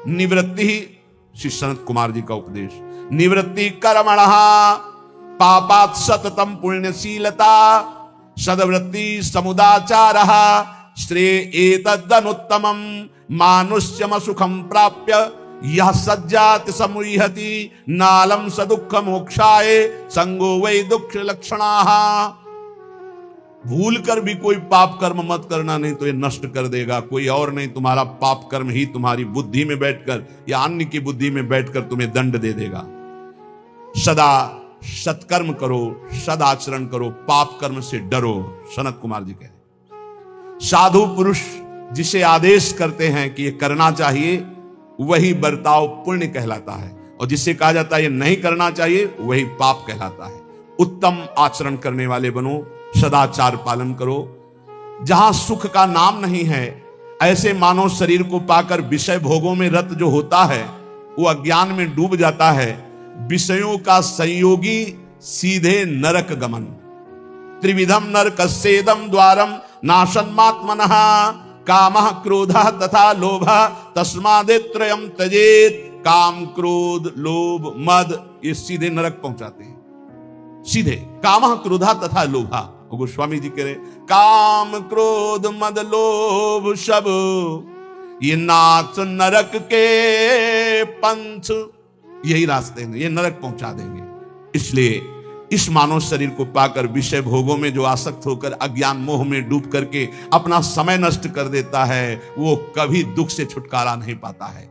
निवृत्ति ही श्री सनत कुमार जी का उपदेश, निवृत्ति कर्मणः पापात् सततम पुण्यशीलता सदवृत्ति समुदाचारः श्रेय एतदनुत्तमं मानुष्यम सुखम प्राप्य यह सज्जाति समुह्यति नालम सदुख मोक्षाय संगो वै दुख लक्षणाः। भूल कर भी कोई पाप कर्म मत करना, नहीं तो ये नष्ट कर देगा। कोई और नहीं, तुम्हारा पाप कर्म ही तुम्हारी बुद्धि में बैठकर या अन्य की बुद्धि में बैठकर तुम्हें दंड दे देगा। सदा सत्कर्म करो, सदाचरण करो, पाप कर्म से डरो। सनत कुमार जी कह रहे साधु पुरुष जिसे आदेश करते हैं कि ये करना चाहिए, वही बर्ताव पुण्य कहलाता है, और जिसे कहा जाता है ये नहीं करना चाहिए, वही पाप कहलाता है। उत्तम आचरण करने वाले बनो, सदाचार पालन करो। जहां सुख का नाम नहीं है, ऐसे मानव शरीर को पाकर विषय भोगों में रत जो होता है, वो अज्ञान में डूब जाता है। विषयों का संयोगी सीधे नरक गमन। त्रिविधम नरकस्येदं द्वारम नाशन्मात्मनः कामः क्रोधः तथा लोभः तस्मादेत्रयं त्यजेत। काम, क्रोध, लोभ, मद, ये सीधे नरक पहुंचाते हैं। सीधे कामः क्रोधः तथा लोभः। गोस्वामी जी कह रहे काम, क्रोध, मद, लोभ सब ये नाथ नरक के पंथ, यही रास्ते हैं, ये नरक पहुंचा देंगे। इसलिए इस मानव शरीर को पाकर विषय भोगों में जो आसक्त होकर अज्ञान मोह में डूब करके अपना समय नष्ट कर देता है, वो कभी दुख से छुटकारा नहीं पाता है।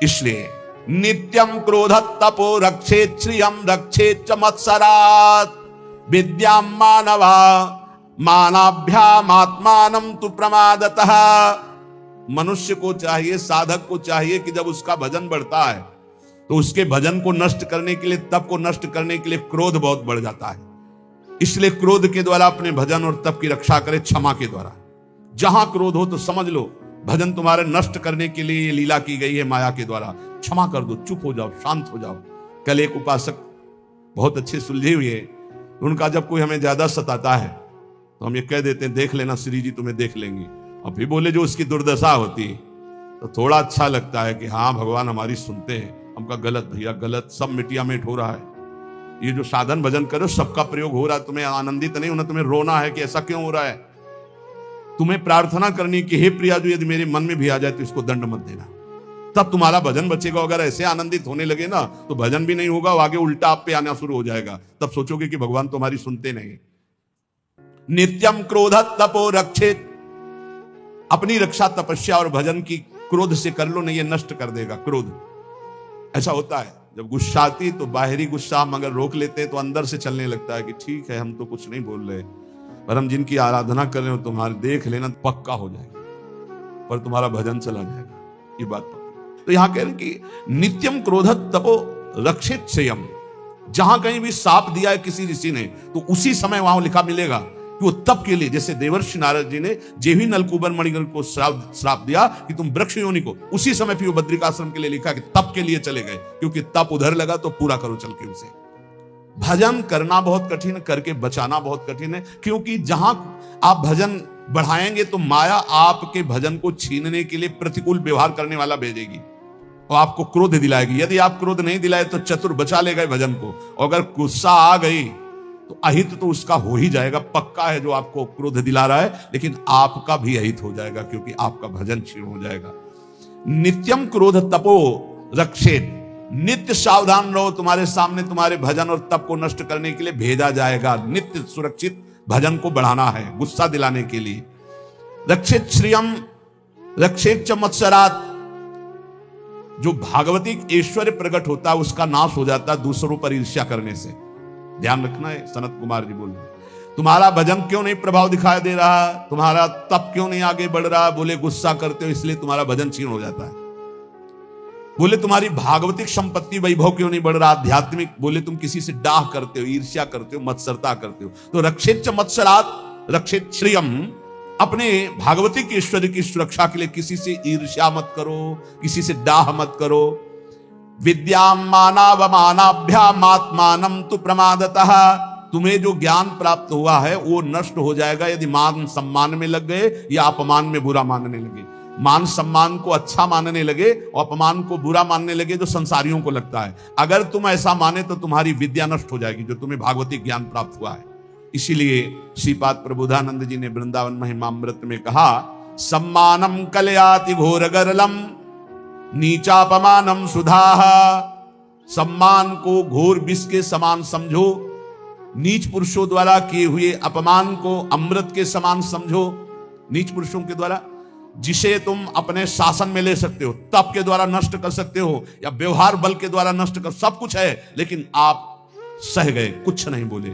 इसलिए नित्यम क्रोध तपो रक्षेत श्रियम रक्षेत च मत्सरात् विद्यां मानवा मानाभ्याम आत्मानं तु प्रमादतः। मनुष्य को चाहिए, साधक को चाहिए कि जब उसका भजन बढ़ता है तो उसके भजन को नष्ट करने के लिए, तप को नष्ट करने के लिए क्रोध बहुत बढ़ जाता है। इसलिए क्रोध के द्वारा अपने भजन और तप की रक्षा करे, क्षमा के द्वारा। जहां क्रोध हो तो समझ लो भजन तुम्हारे नष्ट करने के लिए ये लीला की गई है माया के द्वारा। क्षमा कर दो, चुप हो जाओ, शांत हो जाओ। कल एक उपासक बहुत अच्छे सुलझे हुए, उनका जब कोई हमें ज्यादा सताता है तो हम ये कह देते हैं देख लेना श्री जी तुम्हें देख लेंगे, और फिर बोले जो उसकी दुर्दशा होती है तो थोड़ा अच्छा लगता है कि हाँ भगवान हमारी सुनते हैं। हमका गलत भैया गलत, सब मिटिया मिट हो रहा है। ये जो साधन भजन करो सबका प्रयोग हो रहा है, तुम्हें आनंदित नहीं होना, तुम्हें रोना है कि ऐसा क्यों हो रहा है। तुम्हें प्रार्थना करनी कि हे प्रिया जो यदि मेरे मन में भी आ जाए तो इसको दंड मत देना, तब तुम्हारा भजन बचेगा। अगर ऐसे आनंदित होने लगे ना तो भजन भी नहीं होगा, आगे उल्टा आप पे आना शुरू हो जाएगा। तब सोचोगे कि भगवान तुम्हारी सुनते नहीं। नित्यम क्रोध तपो रक्षेत, अपनी रक्षा तपस्या और भजन की क्रोध से कर लो, नहीं ये नष्ट कर देगा क्रोध। ऐसा होता है जब गुस्सा आती तो बाहरी गुस्सा हम अगर रोक लेते हैं तो अंदर से चलने लगता है कि ठीक है हम तो कुछ नहीं बोल रहे, पर हम जिनकी आराधना कर रहे हो तुम्हारे देख लेना पक्का हो जाएगा, पर तुम्हारा भजन चला जाएगा। ये बात तो यहां कह रहे कि नित्यम क्रोध तपो रक्षित संयम। जहां कहीं भी साप दिया है किसी ऋषि ने तो उसी समय वहां लिखा मिलेगा कि वो तप के लिए, जैसे देवर्षि नारद जी ने जेवी नलकूबर मणिग्रह को श्राप दिया कि तुम वृक्ष योनि को, उसी समय फिर वो बद्रिकाश्रम के लिए लिखा कि तप के लिए चले गए, क्योंकि तप उधर लगा तो पूरा करो चल के उसे। भजन करना बहुत कठिन है, करके बचाना बहुत कठिन है, क्योंकि जहां आप भजन बढ़ाएंगे तो माया आपके भजन को छीनने के लिए प्रतिकूल व्यवहार करने वाला भेजेगी और आपको क्रोध दिलाएगी। यदि आप क्रोध नहीं दिलाए तो चतुर बचा ले गए भजन को, और अगर गुस्सा आ गई तो अहित तो उसका हो ही जाएगा, पक्का है जो आपको क्रोध दिला रहा है, लेकिन आपका भी अहित हो जाएगा क्योंकि आपका भजन क्षीण हो जाएगा। नित्यम क्रोध तपो रक्षेत, नित्य सावधान रहो, तुम्हारे सामने तुम्हारे भजन और तप को नष्ट करने के लिए भेजा जाएगा। नित्य सुरक्षित भजन को बढ़ाना है, गुस्सा दिलाने के लिए। रक्षित श्रियम रक्षेत च मत्सरात्, जो भागवती ऐश्वर्य प्रकट होता है उसका नाश हो जाता है दूसरों पर ईर्ष्या करने से। ध्यान रखना है। सनत कुमार जी बोले तुम्हारा भजन क्यों नहीं प्रभाव दिखाई दे रहा, तुम्हारा तप क्यों नहीं आगे बढ़ रहा, बोले गुस्सा करते हो इसलिए तुम्हारा भजन क्षीण हो जाता है। बोले तुम्हारी भागवतिक संपत्ति वैभव क्यों नहीं बढ़ रहा, आध्यात्मिक, बोले तुम किसी से डाह करते हो, ईर्ष्या करते हो, मत्सरता करते हो। तो रक्षित च मत्सरात् रक्षित श्रियम, अपने भागवतिक ऐश्वर्य की सुरक्षा के लिए किसी से ईर्ष्या मत करो, किसी से डाह मत करो। विद्यां मानावमानाभ्याम आत्मानं तु प्रमादतः, तुम्हें जो ज्ञान प्राप्त हुआ है वो नष्ट हो जाएगा यदि मान सम्मान में लग गए या अपमान में बुरा मानने लगे। मान सम्मान को अच्छा मानने लगे और अपमान को बुरा मानने लगे जो संसारियों को लगता है। अगर तुम ऐसा माने तो तुम्हारी विद्या नष्ट हो जाएगी जो तुम्हें भागवती ज्ञान प्राप्त हुआ है। इसीलिए श्रीपाद प्रबोधानंद जी ने वृंदावन महिमामृत में कहा, सम्मानम कलयाति घोर गरलम नीचापमानम सुधाः, सम्मान को घोर विष के समान समझो, नीच पुरुषों द्वारा किए हुए अपमान को अमृत के समान समझो। नीच पुरुषों के द्वारा जिसे तुम अपने शासन में ले सकते हो, तप के द्वारा नष्ट कर सकते हो या व्यवहार बल के द्वारा नष्ट कर, सब कुछ है, लेकिन आप सह गए, कुछ नहीं बोले।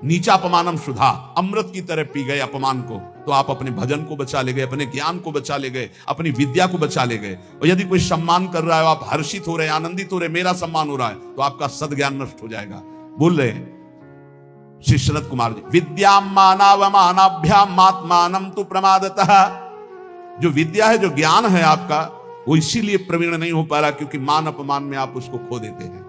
नीचा अपमानम सुधा, अमृत की तरह पी गए अपमान को, तो आप अपने भजन को बचा ले गए, अपने ज्ञान को बचा ले गए, अपनी विद्या को बचा ले गए। और यदि कोई सम्मान कर रहा है, आप हर्षित हो रहे हैं, आनंदित हो रहे हैं, मेरा सम्मान हो रहा है, तो आपका सद्ज्ञान नष्ट हो जाएगा। बोल रहे हैं श्री सनत कुमार जी, विद्याम मानावमानाभ्याम आत्मानम तु प्रमादतः। जो विद्या है, जो ज्ञान है आपका, वो इसीलिए प्रवीण नहीं हो पा रहा क्योंकि मान अपमान में आप उसको खो देते हैं।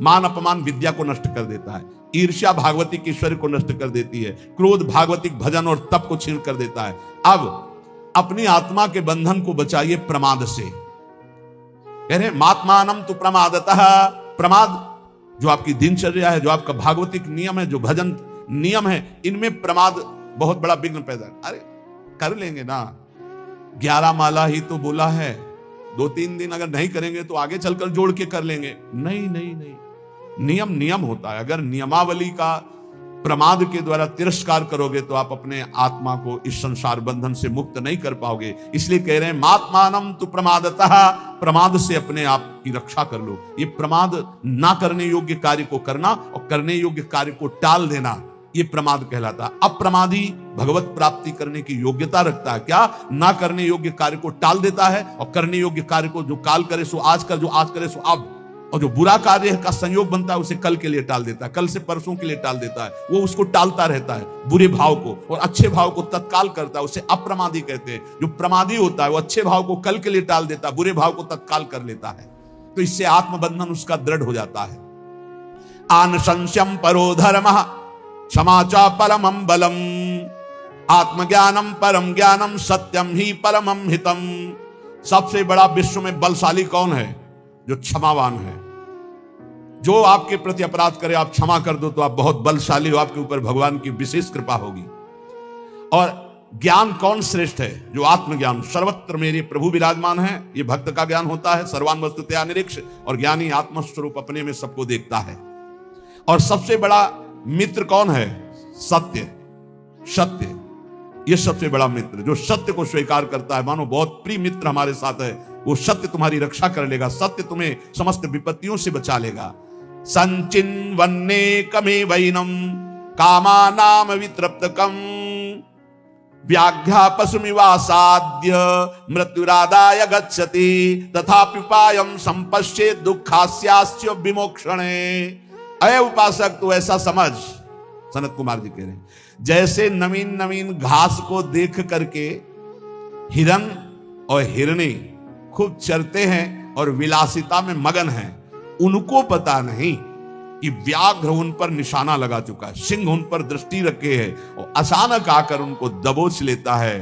मान अपमान विद्या को नष्ट कर देता है, ईर्ष्या भागवतिक ईश्वर को नष्ट कर देती है, क्रोध भागवतिक भजन और तप को छीन कर देता है। अब अपनी आत्मा के बंधन को बचाइए प्रमाद से। कह रहे मात्मानम तु प्रमादतः। प्रमाद जो आपकी दिनचर्या है, जो आपका भागवतिक नियम है, जो भजन नियम है, इनमें प्रमाद बहुत बड़ा विघ्न पैदा। अरे कर लेंगे ना, 11 माला ही तो बोला है, 2-3 दिन अगर नहीं करेंगे तो आगे चलकर जोड़ के कर लेंगे। नहीं नहीं नहीं, नियम नियम होता है। अगर नियमावली का प्रमाद के द्वारा तिरस्कार करोगे तो आप अपने आत्मा को इस संसार बंधन से मुक्त नहीं कर पाओगे। इसलिए कह रहे हैं मात्मानम तु प्रमादतः। प्रमाद से अपने आप की रक्षा कर लो। ये प्रमाद ना करने योग्य कार्य को करना और करने योग्य कार्य को टाल देना, ये प्रमाद कहलाता है। अप्रमादी भगवत प्राप्ति करने की योग्यता रखता है। क्या? ना करने योग्य कार्य को टाल देता है और करने योग्य कार्य को जो काल करे सो आज कर, जो आज करे सो अब, और जो बुरा कार्य का संयोग बनता है उसे कल के लिए टाल देता है, कल से परसों के लिए टाल देता है। वो उसको टालता रहता है, बुरे भाव को, और अच्छे भाव को तत्काल करता है, उसे अप्रमादी कहते हैं। जो प्रमादी होता है वो अच्छे भाव को कल के लिए टाल देता है, बुरे भाव को तत्काल कर लेता है। तो इससे आत्मबंधन उसका दृढ़ हो जाता है। आनशंस्यम परो धर्मः क्षमाचा परमं बलम, आत्मज्ञानम परम ज्ञानम सत्यम ही परमं हितम। सबसे बड़ा विश्व में बलशाली कौन है? जो क्षमावान है। जो आपके प्रति अपराध करे आप क्षमा कर दो तो आप बहुत बलशाली हो, आपके ऊपर भगवान की विशेष कृपा होगी। और ज्ञान कौन श्रेष्ठ है? जो आत्मज्ञान, सर्वत्र मेरे प्रभु विराजमान है, ये भक्त का ज्ञान होता है। सर्वान वस्तुतया निरीक्ष, और ज्ञानी आत्मस्वरूप अपने में सबको देखता है। और सबसे बड़ा मित्र कौन है? सत्य। सत्य ये सबसे बड़ा मित्र, जो सत्य को स्वीकार करता है। मानो बहुत प्रिय मित्र हमारे साथ है, वो सत्य तुम्हारी रक्षा कर लेगा, सत्य तुम्हें समस्त विपत्तियों से बचा लेगा। संचिन्वन्ने कमे वैनम कामानाम वितृप्तकम, व्याघ्या पशुमिवासाद्य मृत्युरादाय गच्छति, तथाप्युपायं संपश्येत् दुःखास्यास्य विमोक्षणे। अय उपासक तू ऐसा समझ, सनत कुमार जी कह रहे हैं, जैसे नवीन नवीन घास को देख करके हिरन और हिरनी खूब चरते हैं और विलासिता में मगन हैं, उनको पता नहीं कि व्याघ्र उन पर निशाना लगा चुका है, सिंह उन पर दृष्टि रखे है और अचानक आकर उनको दबोच लेता है।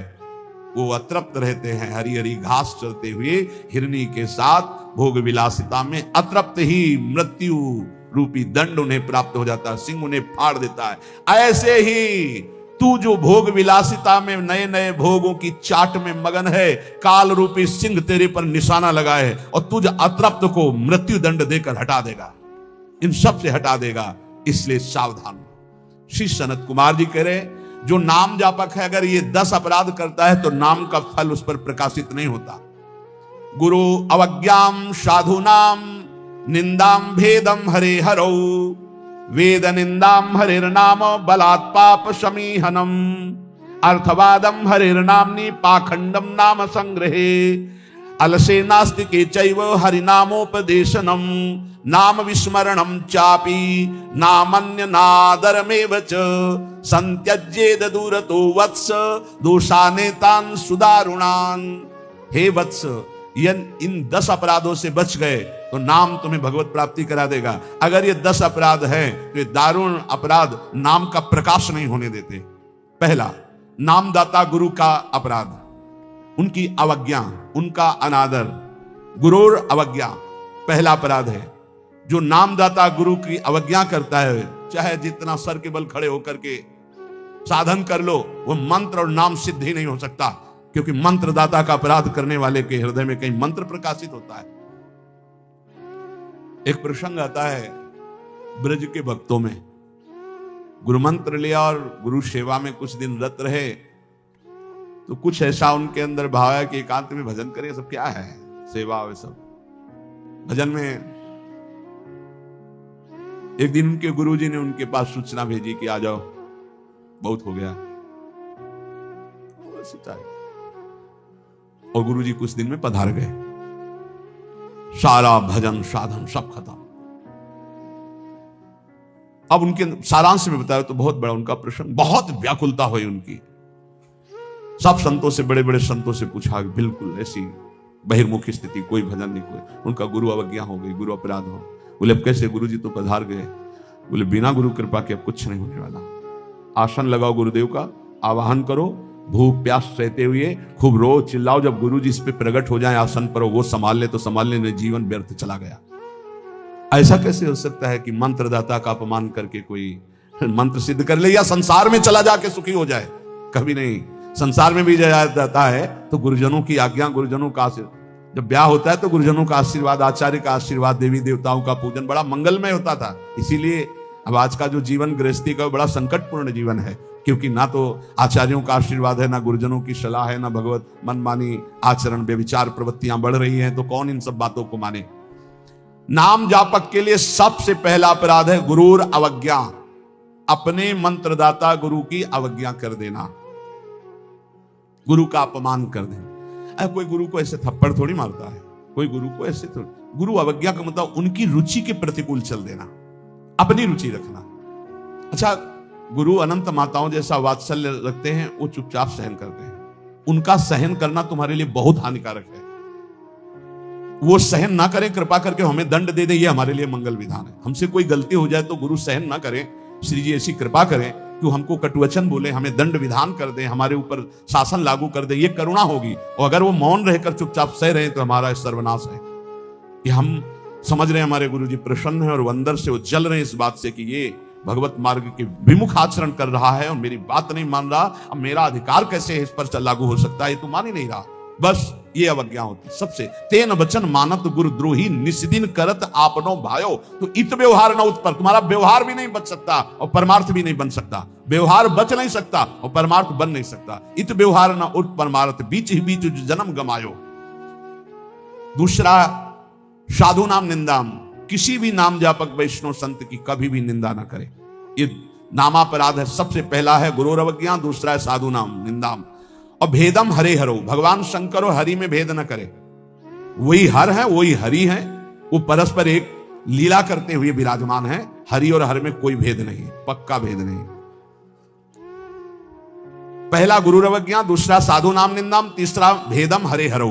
वो अतृप्त रहते हैं, हरी हरी घास चलते हुए हिरनी के साथ भोग विलासिता में अतृप्त ही मृत्यु रूपी दंड उन्हें प्राप्त हो जाता है, सिंह उन्हें फाड़ देता है। ऐसे ही तू जो भोग विलासिता में नए नए भोगों की चाट में मगन है, काल रूपी सिंह तेरे पर निशाना लगाए और तुझ अतृप्त को मृत्यु दंड देकर हटा देगा, इन सब से हटा देगा। इसलिए सावधान। श्री सनत कुमार जी कह रहे, जो नाम जापक है अगर ये 10 अपराध करता है तो नाम का फल उस पर प्रकाशित नहीं होता। गुरु अवज्ञाम साधुनाम निंदाम भेदम हरे हरौ, वेद निंदाम हरिर्नाम बलात् पाप समीहनम, अर्थवादम हरिर्नाम्नि पाखंडम नाम संग्रहे, अलसे नास्तिके चैव हरिनामोपदेशनम, नाम विस्मरणम चापि नामन्य नादरमेव च, संत्यज्येद दूरतो वत्स दोषानेतान् सुदारुणान्। हे वत्स, इन 10 अपराधों से बच गए तो नाम तुम्हें भगवत प्राप्ति करा देगा। अगर ये 10 अपराध हैं तो ये दारुण अपराध नाम का प्रकाश नहीं होने देते। पहला, नामदाता गुरु का अपराध, उनकी अवज्ञा, उनका अनादर। गुरुर अवज्ञा पहला अपराध है। जो नामदाता गुरु की अवज्ञा करता है, चाहे जितना सर के बल खड़े होकर के साधन कर लो, वो मंत्र और नाम सिद्ध ही नहीं हो सकता, क्योंकि मंत्रदाता का अपराध करने वाले के हृदय में कहीं मंत्र प्रकाशित होता है। एक प्रसंग आता है ब्रज के भक्तों में, गुरु मंत्र लिया और गुरु सेवा में कुछ दिन रत रहे, तो कुछ ऐसा उनके अंदर भाव है कि एकांत में भजन करें, सब क्या है सेवा, वे सब भजन में एक दिन उनके गुरुजी ने उनके पास सूचना भेजी कि आ जाओ, बहुत हो गया। और गुरुजी कुछ दिन में पधार गए। सारा भजन साधन सब खत्म। अब उनके सारांश में बताया तो बहुत बड़ा उनका प्रसंग, बहुत व्याकुलता हुई उनकी। सब संतों से, बड़े बड़े संतों से पूछा, बिल्कुल ऐसी बहिर्मुखी स्थिति, कोई भजन नहीं, कोई। उनका गुरु अवज्ञा हो गई, गुरु अपराध हो। बोले अब कैसे? गुरु जी तो पधार गए। बोले बिना गुरु कृपा के अब कुछ नहीं होने वाला। आसन लगाओ गुरुदेव का, आवाहन करो, भूख प्यास सहते हुए खूब रो चिल्लाओ। जब गुरु जी इस पे प्रकट हो जाए आसन पर, वो संभाल ले तो संभाल ले, जीवन व्यर्थ चला गया। ऐसा कैसे हो सकता है कि मंत्रदाता का अपमान करके कोई मंत्र सिद्ध कर ले या संसार में चला जाके सुखी हो जाए? कभी नहीं। संसार में भी जाता है तो गुरुजनों की आज्ञा, गुरुजनों का आशीर्वाद। जब ब्याह होता है तो गुरुजनों का आशीर्वाद, आचार्य का आशीर्वाद, देवी देवताओं का पूजन बड़ा मंगलमय होता था। इसीलिए अब आज का जो जीवन गृहस्थी का बड़ा संकटपूर्ण जीवन है, क्योंकि ना तो आचार्यों का आशीर्वाद है, ना गुरुजनों की सलाह है, ना भगवत मनमानी आचरण, बेविचार प्रवृत्तियां बढ़ रही हैं, तो कौन इन सब बातों को माने? नाम जापक के लिए सबसे पहला अपराध है गुरूर अवज्ञा। अपने मंत्रदाता गुरु की अवज्ञा कर देना, गुरु का अपमान कर देना। कोई गुरु को ऐसे थप्पड़ थोड़ी मारता है, कोई गुरु को ऐसे थोड़ी। गुरु अवज्ञा का मतलब उनकी रुचि के प्रतिकूल चल देना, अपनी रुचि रखना। अच्छा, गुरु अनंत माताओं जैसा वात्सल्य रखते हैं, वो चुपचाप सहन करते हैं। उनका सहन करना तुम्हारे लिए बहुत हानिकारक है। वो सहन ना करें, कृपा करके हमें दंड दे दे, ये हमारे लिए मंगल विधान है। हमसे कोई गलती हो जाए तो गुरु सहन ना करें, श्री जी ऐसी कृपा करें कि हमको कटुवचन बोले, हमें दंड विधान कर दे, हमारे ऊपर शासन लागू कर दे, ये करुणा होगी। और अगर वो मौन रहकर चुपचाप सह रहे तो हमारा सर्वनाश है। कि हम समझ रहे हैं हमारे गुरु जी प्रसन्न है और वो अंदर से वो जल रहे हैं इस बात से कि ये भगवत मार्ग के विमुख आचरण कर रहा है और मेरी बात नहीं मान रहा, अब मेरा अधिकार कैसे इस पर लागू हो सकता है, ये तो मान ही नहीं रहा। बस ये अवज्ञा होती सबसे। तेन वचन मानत गुरुद्रोही, निस्दिन करत आपनो भायो। तो इत व्यवहार न उत्पर, तुम्हारा व्यवहार भी नहीं बच सकता और परमार्थ भी नहीं बन सकता। व्यवहार बच नहीं सकता और परमार्थ बन नहीं सकता। इत व्यवहार न उत परमार्थ, बीच ही बीच जन्म गमायो। दूसरा, साधु नाम निंदाम। किसी भी नाम जापक वैष्णव संत की कभी भी निंदा ना करे। ये नामापराध है। सबसे पहला है गुरु अवज्ञा, दूसरा है साधु नाम निंदाम। और भेदम हरे हरो, भगवान शंकर और हरि में भेद न करे। वही हर है, वही हरि है, वो परस्पर एक लीला करते हुए विराजमान है। हरि और हर में कोई भेद नहीं, पक्का भेद नहीं। पहला गुरु अवज्ञा, दूसरा साधु नाम निंदाम, तीसरा भेदम हरे हरो,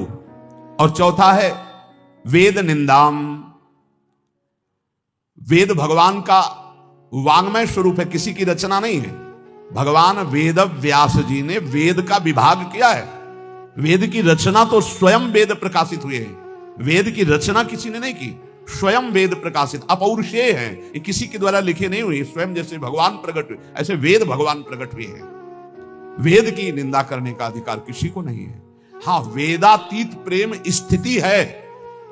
और चौथा है वेद निंदाम। वेद भगवान का वांग्मय स्वरूप है, किसी की रचना नहीं है। भगवान वेद व्यास जी ने वेद का विभाग किया है। वेद की रचना तो स्वयं वेद प्रकाशित हुए हैं। वेद की रचना किसी ने नहीं की, स्वयं वेद प्रकाशित अपौरुषेय है। ये किसी के द्वारा लिखे नहीं हुए, स्वयं जैसे भगवान प्रकट हुए ऐसे वेद भगवान प्रकट हुए हैं। वेद की निंदा करने का अधिकार किसी को नहीं है। हाँ, वेदातीत प्रेम स्थिति है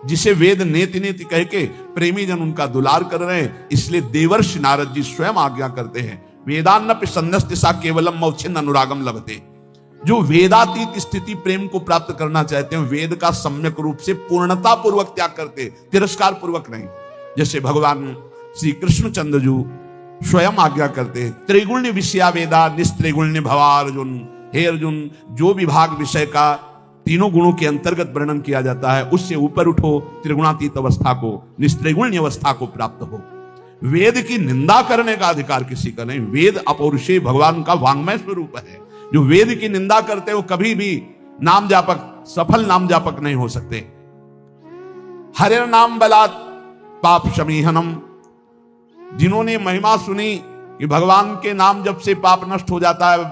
जिसे वेद नेति नेति कह के प्रेमी जन उनका दुलार कर रहे हैं। इसलिए देवर्षि नारद जी स्वयं आज्ञा करते हैं, वेदान्नपि सन्नस्तिसा केवलम मौच्छिन्न अनुरागम लभते। जो वेदातीत स्थिति प्रेम को प्राप्त करना चाहते हैं, वेद का सम्यक रूप से पूर्णता पूर्वक त्याग करते, तिरस्कार पूर्वक नहीं। जैसे भगवान श्री कृष्णचंद्र जी स्वयं आज्ञा करते हैं, त्रिगुण्य विषया वेदा निस्त्रिगुण्य भवा अर्जुन। हे अर्जुन, जो विभाग विषय का तीनों गुणों के अंतर्गत वर्णन किया जाता है, उससे ऊपर उठो, त्रिगुणातीत अवस्था को, निस्त्रिगुण्य अवस्था को प्राप्त हो। वेद की निंदा करने का अधिकार किसी का नहीं। वेद अपौरुषेय भगवान का वांग्मय स्वरूप है। जो वेद की निंदा करते हो कभी भी नाम जापक, सफल नाम जापक नहीं हो सकते। हरे नाम बलात् पाप शमीहनम। जिन्होंने महिमा सुनी कि भगवान के नाम जप से पाप नष्ट हो जाता है,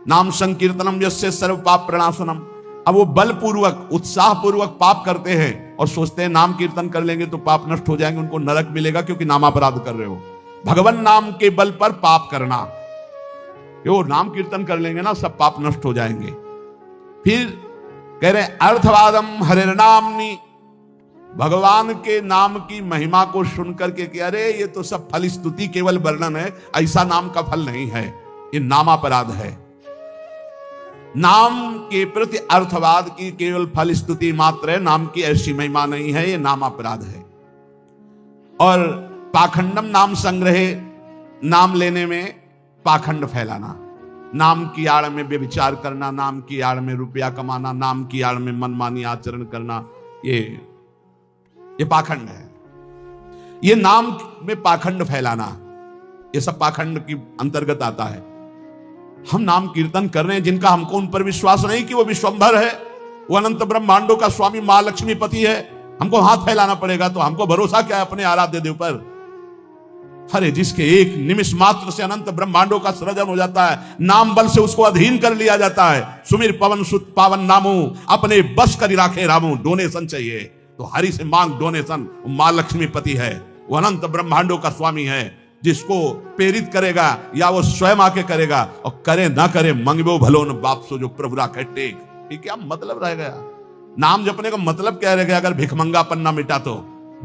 नाम संकीर्तनम यस्य सर्व पाप प्रणाशनम। अब वो बलपूर्वक उत्साह पूर्वक पाप करते हैं और सोचते हैं नाम कीर्तन कर लेंगे तो पाप नष्ट हो जाएंगे, उनको नरक मिलेगा क्योंकि नामापराध कर रहे हो। भगवान नाम के बल पर पाप करना, वो नाम कीर्तन कर लेंगे ना सब पाप नष्ट हो जाएंगे। फिर कह रहे अर्थवादम हरिर्नामनि। भगवान के नाम की महिमा को सुनकर के कि अरे ये तो सब फल स्तुति केवल वर्णन है, ऐसा नाम का फल नहीं है, ये नामापराध है। नाम के प्रति अर्थवाद की केवल फल स्तुति मात्र है, नाम की ऐसी महिमा नहीं है, ये नाम अपराध है। और पाखंडम नाम संग्रहे, नाम लेने में पाखंड फैलाना, नाम की आड़ में व्यभिचार करना, नाम की आड़ में रुपया कमाना, नाम की आड़ में मनमानी आचरण करना, ये पाखंड है। ये नाम में पाखंड फैलाना, ये सब पाखंड की अंतर्गत आता है। हम नाम कीर्तन कर रहे हैं, जिनका हमको उन पर विश्वास नहीं कि वो विश्वंभर है, वो अनंत ब्रह्मांडों का स्वामी मां लक्ष्मीपति है, हमको हाथ फैलाना पड़ेगा। तो हमको भरोसा क्या है अपने आराध्य देव पर? अरे जिसके एक निमिष मात्र से अनंत ब्रह्मांडों का सृजन हो जाता है, नाम बल से उसको अधीन कर लिया जाता है। सुमिर पवन सुत पावन नामू, अपने बस कर राखे रामू। डोनेशन चाहिए तो हरि से मांग डोनेशन। मां लक्ष्मीपति है, वो अनंत ब्रह्मांडों का स्वामी है। जिसको प्रेरित करेगा या वो स्वयं आके करेगा, और करे ना करे मंगबो भलो न बाप सो जो प्रभु राखे टेक। ये क्या मतलब रह गया? नाम जपने का मतलब क्या रह गया? अगर भिखमंगापन ना मिटा तो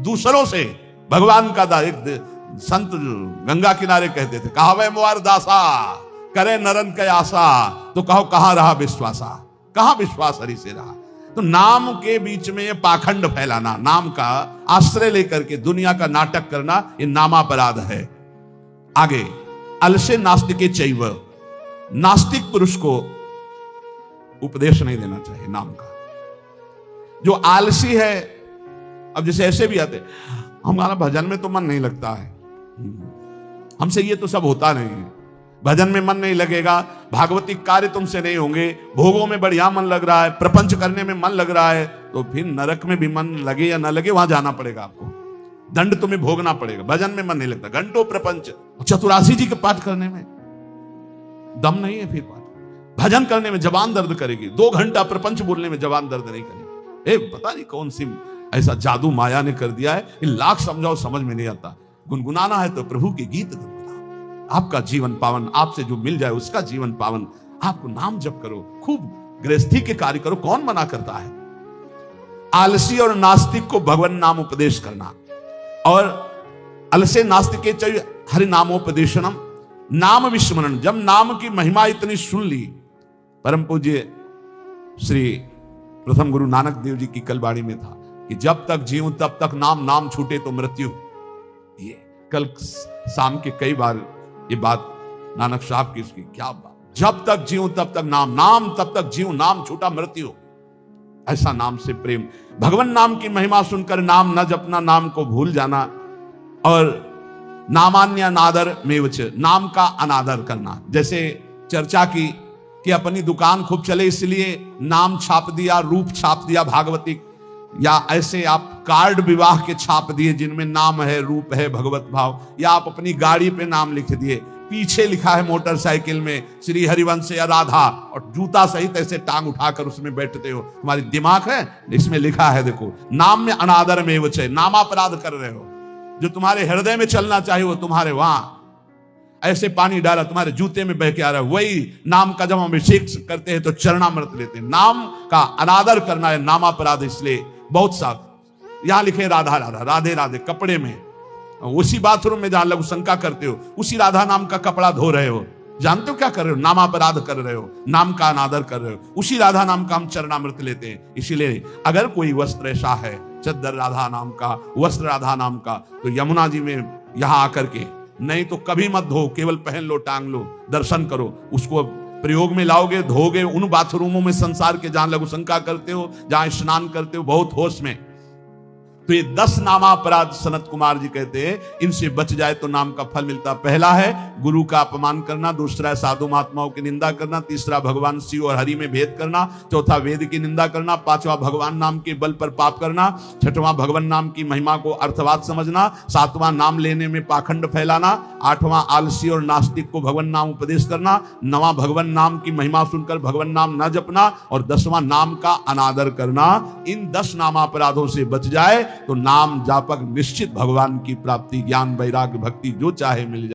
दूसरों से भगवान का दा। एक संत गंगा किनारे कहते थे, कहावे मुआर दासा करे नरन के आशा, तो कहो कहां रहा विश्वासा, कहां विश्वास हरि से रहा। तो नाम के बीच में ये पाखंड फैलाना, नाम का आश्रय लेकर के दुनिया का नाटक करना, ये नामापराध है। आगे, अलसे नास्तिके चैव, नास्तिक पुरुष को उपदेश नहीं देना चाहिए नाम का। जो आलसी है, अब जैसे ऐसे भी आते, हमारा भजन में तो मन नहीं लगता है, हमसे ये तो सब होता नहीं है, भजन में मन नहीं लगेगा, भागवतिक कार्य तुमसे नहीं होंगे, भोगों में बढ़िया मन लग रहा है, प्रपंच करने में मन लग रहा है, तो फिर नरक में भी मन लगे या ना लगे वहां जाना पड़ेगा आपको, दंड तुम्हें भोगना पड़ेगा। भजन में मन नहीं लगता, घंटों प्रपंच, चतुरासी जी के पाठ करने में दम नहीं है, फिर पाठ भजन करने में जबान दर्द करेगी, 2 घंटा प्रपंच बोलने में जबान दर्द नहीं करेगी। पता नहीं कौन सी ऐसा जादू माया ने कर दिया है, लाख समझाओ समझ में नहीं आता। गुनगुनाना है तो प्रभु के गीत गुनगुनाओ, आपका जीवन पावन, आपसे जो मिल जाए उसका जीवन पावन। आपको नाम जप करो, खूब गृहस्थी के कार्य करो, कौन मना करता है? आलसी और नास्तिक को भगवान नाम उपदेश करना, और अलसे नास्तिके चाहिए हरि नामोपदेशनम, नाम विस्मरण। जब नाम की महिमा इतनी सुन ली, परम पूज्य श्री प्रथम गुरु नानक देव जी की कल बाणी में था कि जब तक जीऊं तब तक नाम, नाम छूटे तो मृत्यु। ये कल शाम के कई बार ये बात नानक साहब की, इसकी क्या बात, जब तक जीऊं तब तक नाम, नाम तब तक जीऊं, नाम छूटा मृत्यु। ऐसा नाम से प्रेम, भगवान नाम की महिमा सुनकर नाम न जपना, नाम को भूल जाना, और नामान्य अनादर मेवच, नाम का अनादर करना। जैसे चर्चा की कि अपनी दुकान खूब चले इसलिए नाम छाप दिया, रूप छाप दिया भागवतिक, या ऐसे आप कार्ड विवाह के छाप दिए जिनमें नाम है, रूप है, भगवत भाव, या आप अपनी गाड़ी पे नाम लिख दिए, पीछे लिखा है मोटरसाइकिल में श्री हरिवंश या राधा, और जूता सहित ऐसे टांग उठाकर उसमें बैठते हो। तुम्हारी दिमाग है, इसमें लिखा है देखो, नाम में अनादर में वच है, नामापराध कर रहे हो। जो तुम्हारे हृदय में चलना चाहिए वो तुम्हारे वहां ऐसे पानी डाला तुम्हारे जूते में बह के आ रहा है। वही नाम का जब हम अभिषेक करते हैं तो चरणामृत लेते हैं। नाम का अनादर करना है नामापराध। इसलिए बहुत सा यहां लिखे राधा राधा, राधे राधे कपड़े में, उसी बाथरूम में जहां लघु शंका करते हो उसी राधा नाम का कपड़ा धो रहे हो, जानते हो क्या कर रहे हो? नामापराध कर रहे हो, नाम का अनादर कर रहे हो। उसी राधा नाम का हम चरणामृत लेते हैं। इसीलिए अगर कोई वस्त्र ऐसा है, चद्दर राधा नाम का, वस्त्र राधा नाम का, तो यमुना जी में यहां आकर के, नहीं तो कभी मत धो, केवल पहन लो, टांग लो, दर्शन करो, उसको प्रयोग में लाओगे, धोगे उन बाथरूमों में संसार के जहां लघु शंका करते हो, जहां स्नान करते हो बहुत होश में। तो ये 10 नामापराध सनत कुमार जी कहते हैं, इनसे बच जाए तो नाम का फल मिलता। पहला है गुरु का अपमान करना, दूसरा है साधु महात्माओं की निंदा करना, तीसरा भगवान शिव और हरि में भेद करना, चौथा वेद की निंदा करना, पांचवा भगवान नाम के बल पर पाप करना, छठवां भगवान नाम की महिमा को अर्थवाद समझना, सातवां नाम लेने में पाखंड फैलाना, आठवां आलसी और नास्तिक को भगवान नाम उपदेश करना, नवां भगवान नाम की महिमा सुनकर भगवान नाम न जपना, और 10वां नाम का अनादर करना। इन 10 नामापराधों से बच जाए तो नाम जापक निश्चित भगवान की प्राप्ति, ज्ञान, वैराग्य, भक्ति जो चाहे मिल जाए।